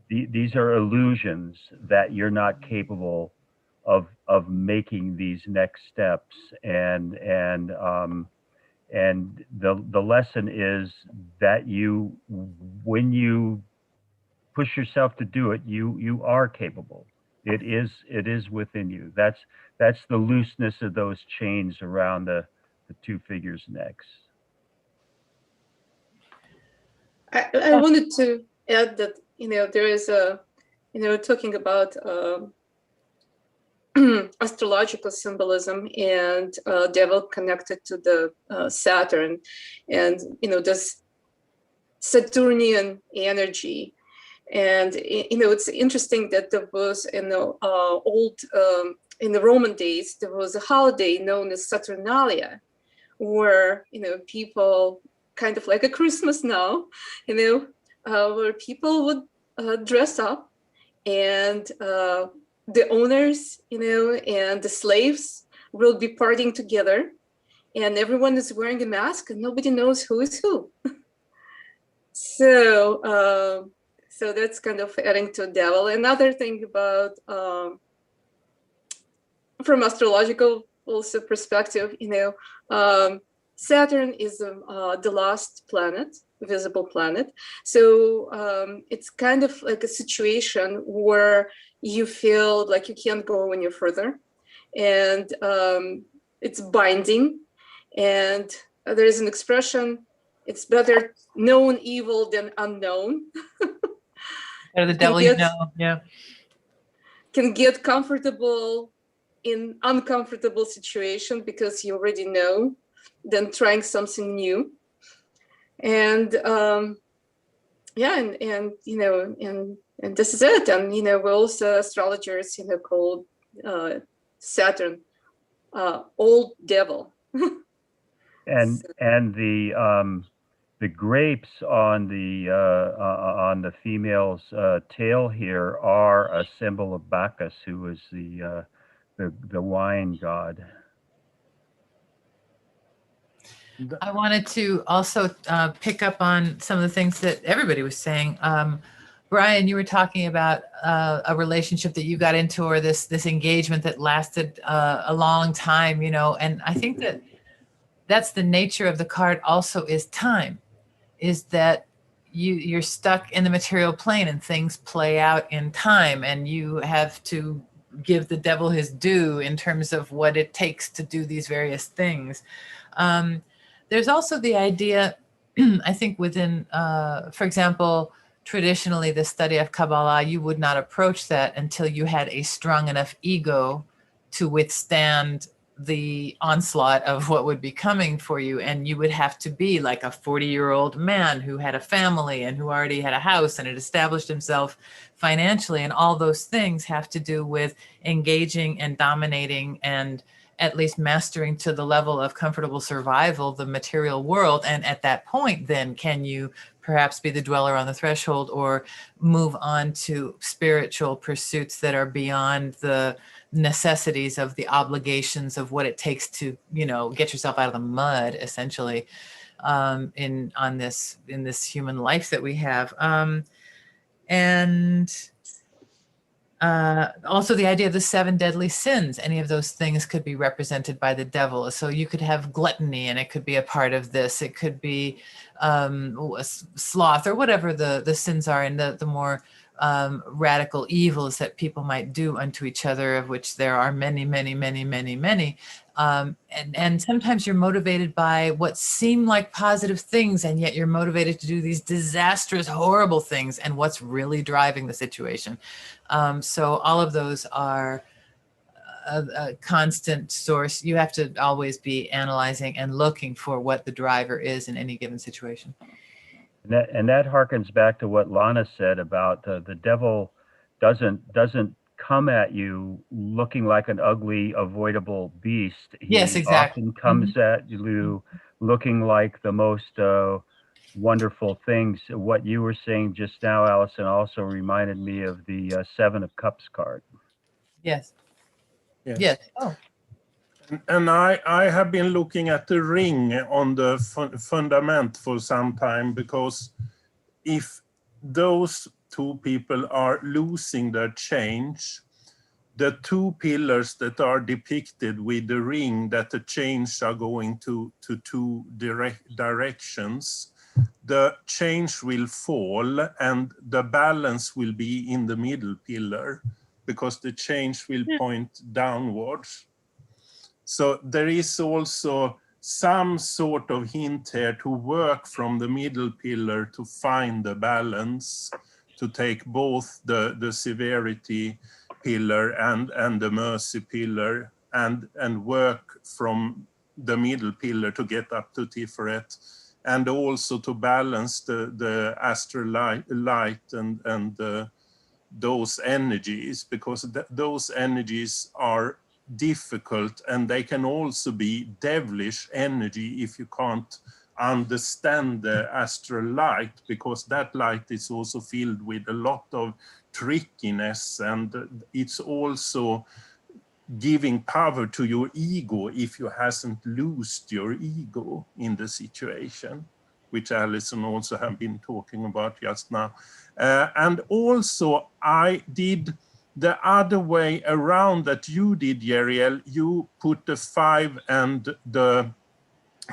these are illusions that you're not capable of making these next steps, and the lesson is that when you push yourself to do it, you are capable. It is within you. That's the looseness of those chains around the two figures' necks. I wanted to add that, there is talking about astrological symbolism and devil connected to the Saturn, and this Saturnian energy. And it's interesting that there was in the in the Roman days, there was a holiday known as Saturnalia, where people, kind of like a Christmas now, where people would dress up, and the owners, and the slaves will be partying together, and everyone is wearing a mask, and nobody knows who is who. So that's kind of adding to devil. Another thing about, from astrological also perspective, Saturn is the last planet, visible planet. So it's kind of like a situation where you feel like you can't go any further, and it's binding. And there's an expression, it's better known evil than unknown. Or the devil, yeah. Can get comfortable in uncomfortable situation because you already know, than trying something new. And and this is it. And we're also astrologers, called Saturn old devil. And the grapes on the female's tail here are a symbol of Bacchus, who is the wine god. I wanted to also pick up on some of the things that everybody was saying. Brian, you were talking about a relationship that you got into, or this engagement that lasted a long time, and I think that that's the nature of the card also, is time, is that you're stuck in the material plane and things play out in time, and you have to give the devil his due in terms of what it takes to do these various things. There's also the idea, I think within, for example, traditionally the study of Kabbalah, you would not approach that until you had a strong enough ego to withstand the onslaught of what would be coming for you. And you would have to be like a 40-year-old man who had a family and who already had a house and had established himself financially. And all those things have to do with engaging and dominating and at least mastering to the level of comfortable survival the material world. And at that point, then can you perhaps be the dweller on the threshold, or move on to spiritual pursuits that are beyond the necessities of the obligations of what it takes to, get yourself out of the mud, essentially, in this human life that we have. Also the idea of the 7 deadly sins, any of those things could be represented by the devil. So you could have gluttony and it could be a part of this. It could be sloth, or whatever the sins are, and the more radical evils that people might do unto each other, of which there are many, many, many, many, many. And sometimes you're motivated by what seem like positive things, and yet you're motivated to do these disastrous, horrible things, and what's really driving the situation. So all of those are a constant source. You have to always be analyzing and looking for what the driver is in any given situation. And that harkens back to what Lana said about the devil doesn't come at you looking like an ugly, avoidable beast. He Yes, exactly. often comes at you looking like the most wonderful things. What you were saying just now, Allison, also reminded me of the Seven of Cups card. Yes. Yes. Yes. Oh, And I have been looking at the ring on the fundament for some time, because if those two people are losing their change, the two pillars that are depicted with the ring, that the change are going to two directions, the change will fall and the balance will be in the middle pillar, because the change will point downwards. So there is also some sort of hint here to work from the middle pillar to find the balance, to take both the severity pillar and the mercy pillar and work from the middle pillar to get up to Tiferet, and also to balance the astral light and those energies, because those energies are difficult, and they can also be devilish energy if you can't understand the astral light, because that light is also filled with a lot of trickiness, and it's also giving power to your ego if you hasn't loosed your ego in the situation, which Alison also have been talking about just now. And also I did the other way around that you did, Jeriel. You put the 5 and the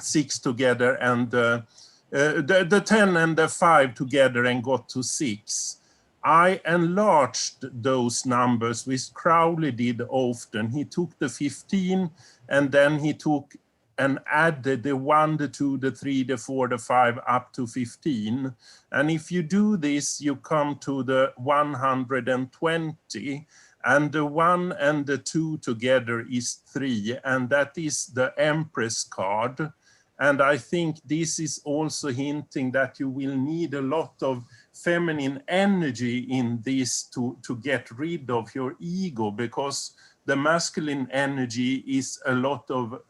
6 together, and the 10 and the 5 together, and got to 6. I enlarged those numbers, which Crowley did often. He took the 15 and then he took and added the 1, the 2, the 3, the 4, the 5 up to 15. And if you do this, you come to the 120, and the 1 and the 2 together is 3, and that is the Empress card. And I think this is also hinting that you will need a lot of feminine energy in this to get rid of your ego, because the masculine energy is a lot of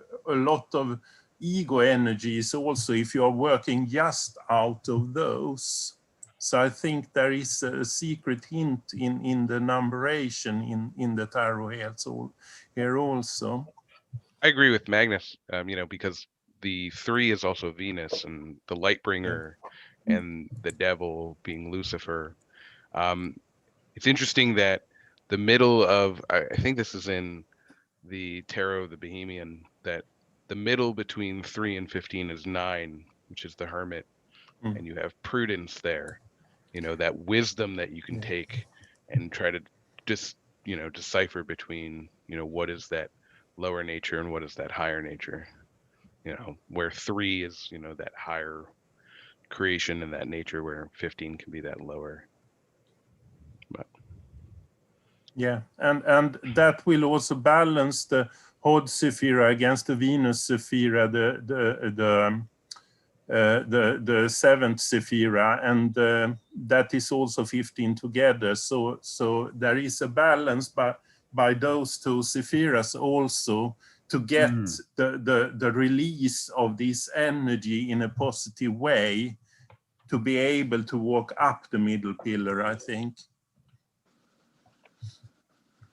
ego energies also, if you are working just out of those. So I think there is a secret hint in the numberation in the tarot here also. I agree with Magnus, because the 3 is also Venus, and the light bringer and the devil being Lucifer. It's interesting that the middle of, I think this is in the Tarot of the Bohemian, that the middle between 3 and 15 is 9, which is the Hermit. And you have prudence there, that wisdom that you can take and try to decipher between, what is that lower nature and what is that higher nature, where 3 is, that higher creation and that nature, where 15 can be that lower. But yeah, and that will also balance the Hod Sephira against the Venus Sephira, the 7th Sephira, and that is also 15 together. So there is a balance by those two Sephiras also, to get the release of this energy in a positive way, to be able to walk up the middle pillar, I think.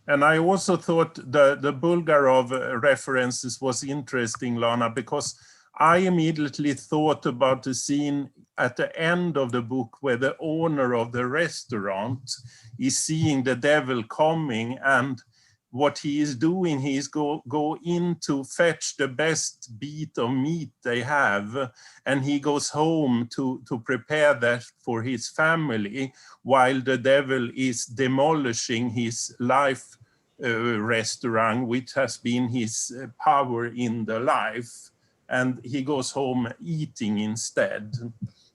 And I also thought the Bulgarov references was interesting, Lana, because I immediately thought about the scene at the end of the book where the owner of the restaurant is seeing the devil coming, and what he is doing, he is go in to fetch the best bit of meat they have, and he goes home to prepare that for his family, while the devil is demolishing his life restaurant, which has been his power in the life. And he goes home eating instead,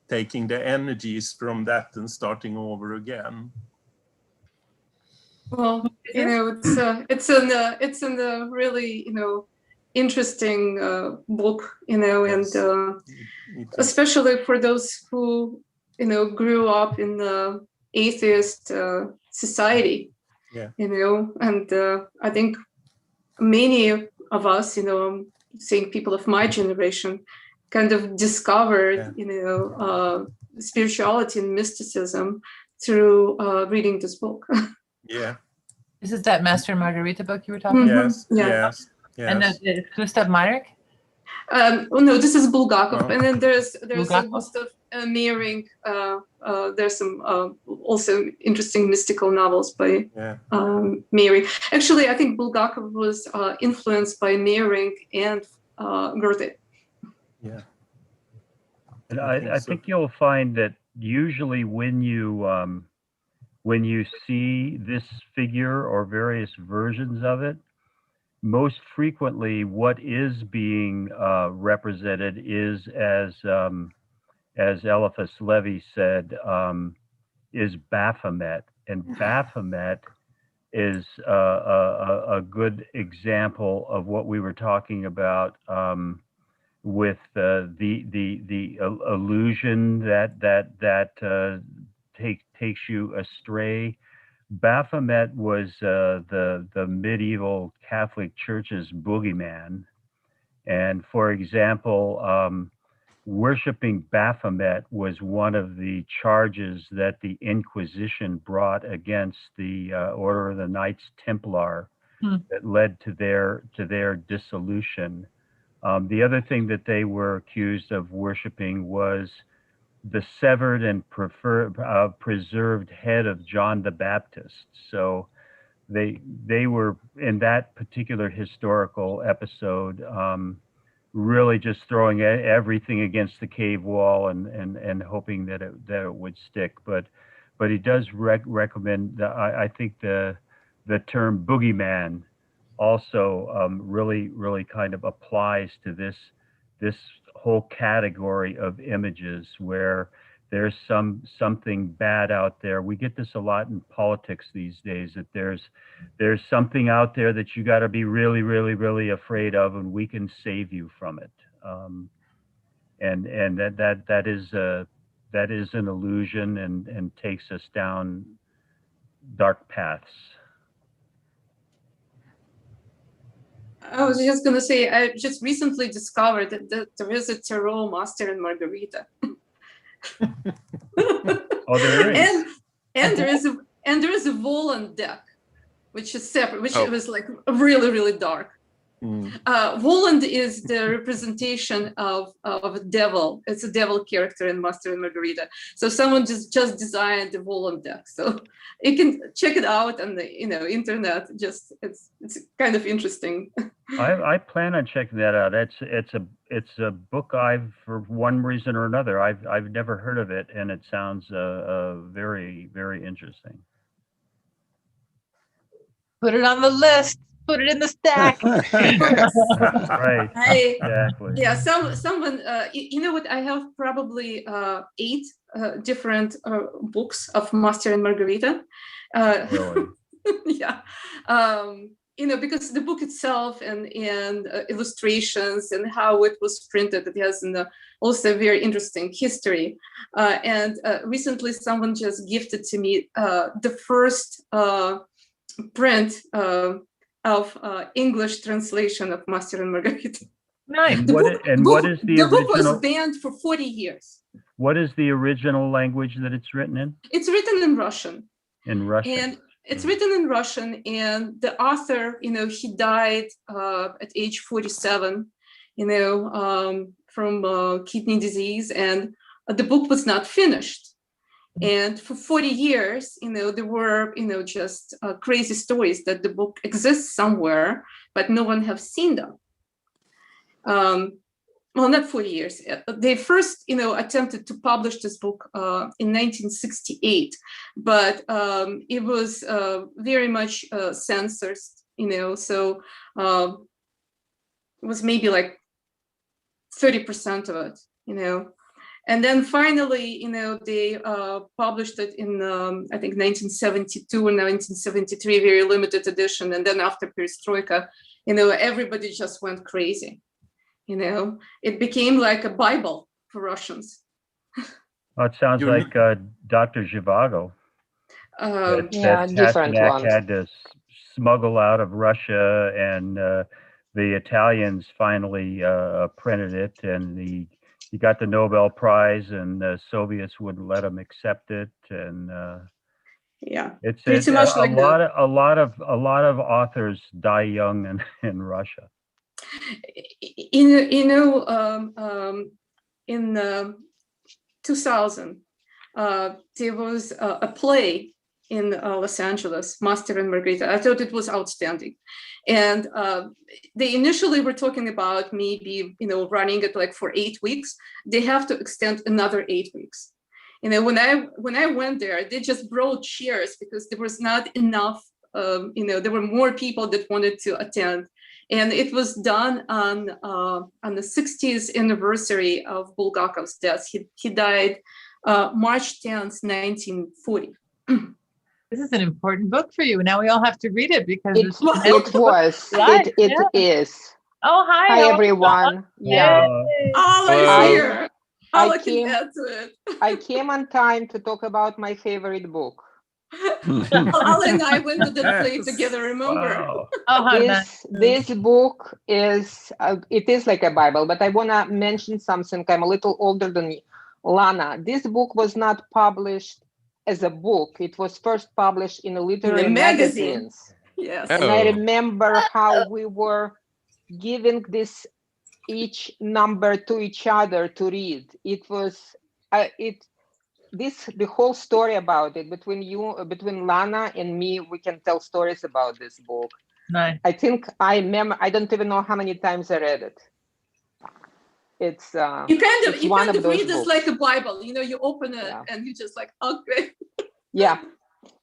taking the energies from that and starting over again. Well, it's a really, interesting book, Yes. and Me too. especially for those who, grew up in the atheist society. Yeah. And I think many of us, I'm saying people of my generation, kind of discovered, spirituality and mysticism through reading this book. Yeah. This is that Master and Margarita book you were talking Mhm. about? Yes. Yeah. Yes. And Yes. Gustav Meyrink? No, this is Bulgakov, Oh. and then there's Bulgakov? Gustav Meyrink. There's some also interesting mystical novels by Yeah. Meyrink. Actually, I think Bulgakov was influenced by Meyrink and Goethe. Yeah. And I I so. think you'll find that usually when you see this figure or various versions of it, most frequently what is being represented is, as Eliphas Levi said, is Baphomet. And Baphomet is a good example of what we were talking about with the illusion that takes you astray. Baphomet was the medieval Catholic Church's boogeyman, and for example, worshiping Baphomet was one of the charges that the Inquisition brought against the Order of the Knights Templar that led to their dissolution. The other thing that they were accused of worshiping was the severed and preserved head of John the Baptist. So they were, in that particular historical episode, really just throwing everything against the cave wall and hoping that it would stick. But he does recommend. I think the term boogeyman also really kind of applies to this whole category of images where there's something bad out there. We get this a lot in politics these days, that there's something out there that you got to be really, really, really afraid of, and we can save you from it. And that is an illusion and takes us down dark paths. I was just going to say, I just recently discovered that there is a tarot Master and Margarita. Oh, there is. And there is a Voland deck, which is separate, which Oh. was like really, really dark. Mm. Voland is the representation of a devil. It's a devil character in Master and Margarita. So someone just designed the Voland deck. So you can check it out on the internet. Just it's kind of interesting. I plan on checking that out. It's a book I've, for one reason or another, I've never heard of it, and it sounds very, very interesting. Put it on the list. Put it in the stack. Right. Exactly. Yeah, someone, you know what? I have probably 8 different books of Master and Margarita. Really? Yeah, because the book itself and illustrations and how it was printed, it has also a very interesting history. And recently, someone just gifted to me the first print of English translation of Master and Margarita. Nice. And what is the The book was original? banned for 40 years. What is the original language that it's written in? It's written in Russian. In Russian. And it's written in Russian, and the author, he died at age 47, from kidney disease, and the book was not finished. And for 40 years, there were, just crazy stories that the book exists somewhere, but no one have seen them. Well, not 40 years. They first, attempted to publish this book in 1968, but it was very much censored, so it was maybe like 30% of it, And then finally, they published it in, I think, 1972 or 1973, very limited edition. And then after Perestroika, everybody just went crazy. It became like a Bible for Russians. Oh, it sounds like Dr. Zhivago. Yeah, different Pasternak ones. had to smuggle out of Russia, and the Italians finally printed it, and he got the Nobel Prize, and the Soviets wouldn't let him accept it, and yeah, it's pretty much like a lot of authors die young in Russia. In 2000, there was a play in Los Angeles, Master and Margarita. I thought it was outstanding. And they initially were talking about maybe, running it like for 8 weeks. They have to extend another 8 weeks. When I went there, they just brought chairs because there was not enough, there were more people that wanted to attend. And it was done on the 60th anniversary of Bulgakov's death. He died March 10th, 1940. This is an important book for you. Now we all have to read it because It is. Oh, hi. Hi, everyone. Yeah. All here. I came on time to talk about my favorite book. Ala and I went to the play together, remember? Wow. Oh, this book is, it is like a Bible, but I want to mention something. I'm a little older than Lana. This book was not published as a book. It was first published in a literary magazines. Yes. And I remember how we were giving this each number to each other to read. It was the whole story about it between Lana and me. We can tell stories about this book. Nice. I think I don't even know how many times I read it. It's you kind of read this books. like a Bible. You open it and you just like, okay. Yeah.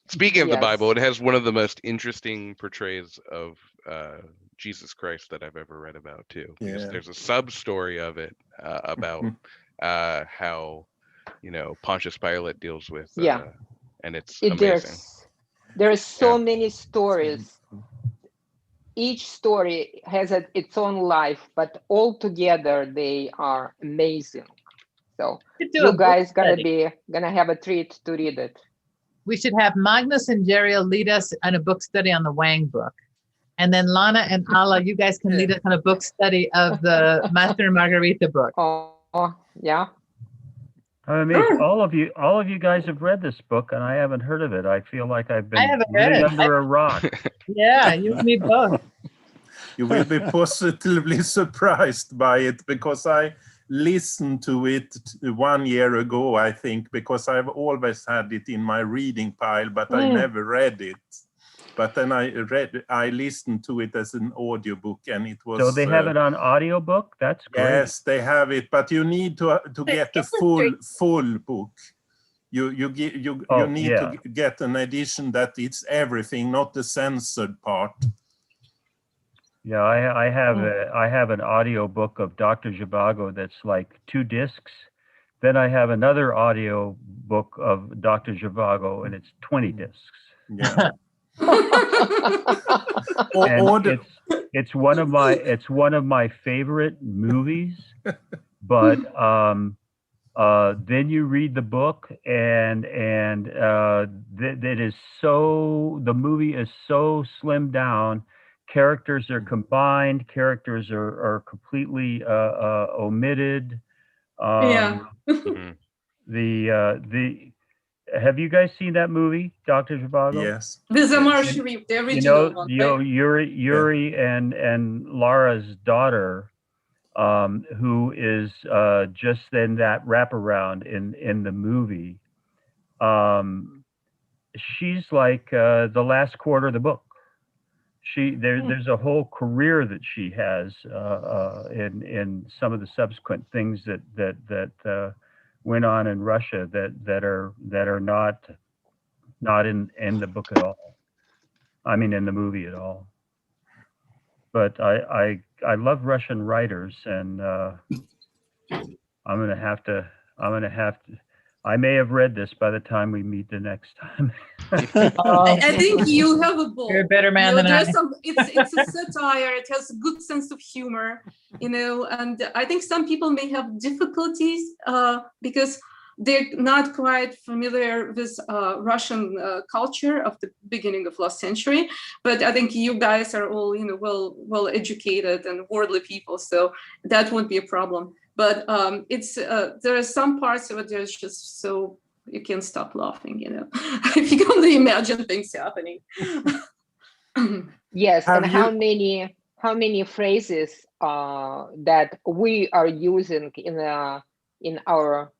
Speaking of the Bible, it has one of the most interesting portrayals of Jesus Christ that I've ever read about too. Yeah. There's a sub story of it about how Pontius Pilate deals with and it's amazing. There's so many stories. Each story has its own life, but all together they are amazing. So you guys gonna have a treat to read it. We should have Magnus and Jeriel lead us on a book study on the Wang book. And then Lana and Ala, you guys can lead us on a book study of the Master and Margarita book. Oh, yeah. I mean, all of you guys have read this book, and I haven't heard of it. I feel like I've been living under a rock. Yeah, you and me both. You will be positively surprised by it because I listened to it 1 year ago, I think, because I've always had it in my reading pile, but I never read it. But then I listened to it as an audiobook, and it was. So they have it on audiobook? That's great. Yes, they have it, but you need to get the full book. You need to get an edition that it's everything, not the censored part. Yeah, I have an audio book of Dr. Zhivago that's like 2 discs. Then I have another audio book of Dr. Zhivago, and it's 20 discs. Yeah. It's one of my favorite movies, but then you read the book and that is so, the movie is so slimmed down. Characters are combined, characters are completely omitted. Have you guys seen that movie, Dr. Zhivago? Yes. The Zamar Sharif, the original one. Yuri and Lara's daughter, who is just in that wraparound in the movie. She's like the last quarter of the book. There's a whole career that she has in some of the subsequent things that went on in Russia that are not in the book at all. I mean, in the movie at all. But I love Russian writers, and I'm gonna have I'm gonna have to. I may have read this by the time we meet the next time. I think you have a book. You're a better man You know, than I. there's some, it's a satire. It has a good sense of humor, you know, and I think some people may have difficulties because they're not quite familiar with Russian culture of the beginning of last century. But I think you guys are all, you know, well educated and worldly people, so that won't be a problem. But it's there are some parts of it that's just so you can't stop laughing, you know, if you can only imagine things happening. Yes, Have and you- how many phrases that we are using in our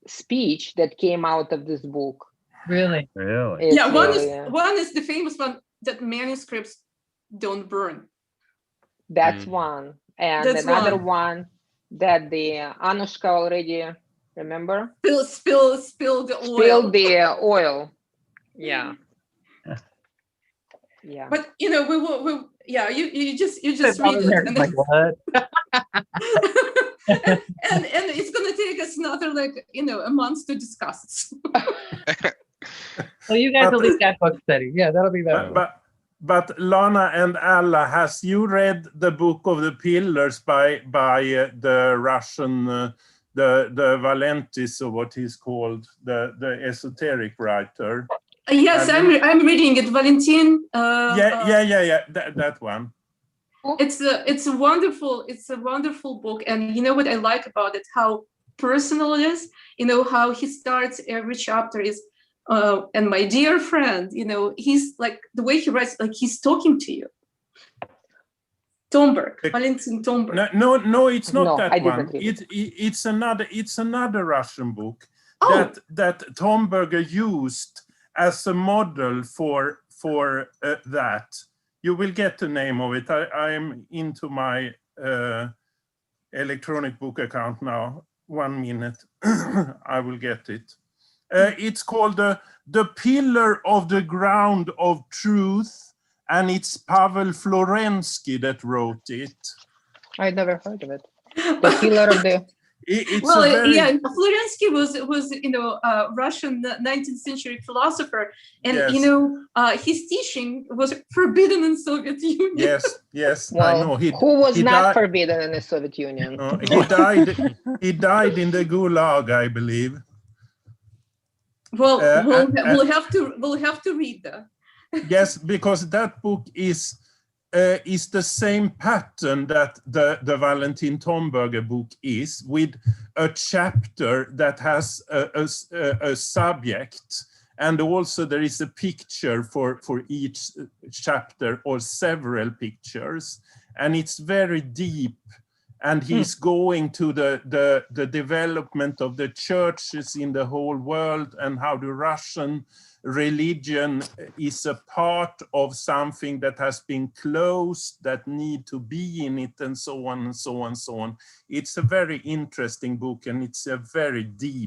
speech that came out of this book. Really? Really? It's Yeah, really, one is the famous one that manuscripts don't burn. that's Mm. one, and That's another one that the Anushka already remember Spill the oil. spilled the oil. Yeah. Yeah. But you know, we yeah, you just Said read other it, Americans like, what? and it's gonna take us another, like, you know, a month to discuss it. Well, you guys But- will leave that book study. Yeah, that'll be better. But Lana and Alla, has you read the Book of the Pillars by the Russian the Valentis, or what he's called, the esoteric writer? Yes, Have you- I'm reading it, Valentin. Yeah. That one. It's a wonderful book, and you know what I like about it? How personal it is. You know how he starts every chapter is, and my dear friend. You know, he's like, the way he writes, like he's talking to you. Tomberg, Valentin Tomberg. No, it's not No, that I didn't one. read It's another Russian book Oh, that Tomberger used as a model for that. You will get the name of it. I am into my electronic book account now. 1 minute, I will get it. It's called the Pillar of the Ground of Truth, and it's Pavel Florensky that wrote it. I'd never heard of it. The Pillar of the It's well, a very, yeah, Florensky was you know, Russian 19th century philosopher, and Yes. you know, his teaching was forbidden in Soviet Union. yes, I well, know. who was he not died- forbidden in the Soviet Union. He died in the Gulag, I believe. Well, and- we'll have to read that. Yes, because that book is the same pattern that the Valentin Tomberger book is, with a chapter that has a subject, and also there is a picture for each chapter, or several pictures, and it's very deep. And he's going to the development of the churches in the whole world, and how the Russian religion is a part of something that has been closed, that need to be in it, and so on and so on and so on. It's a very interesting book, and it's a very deep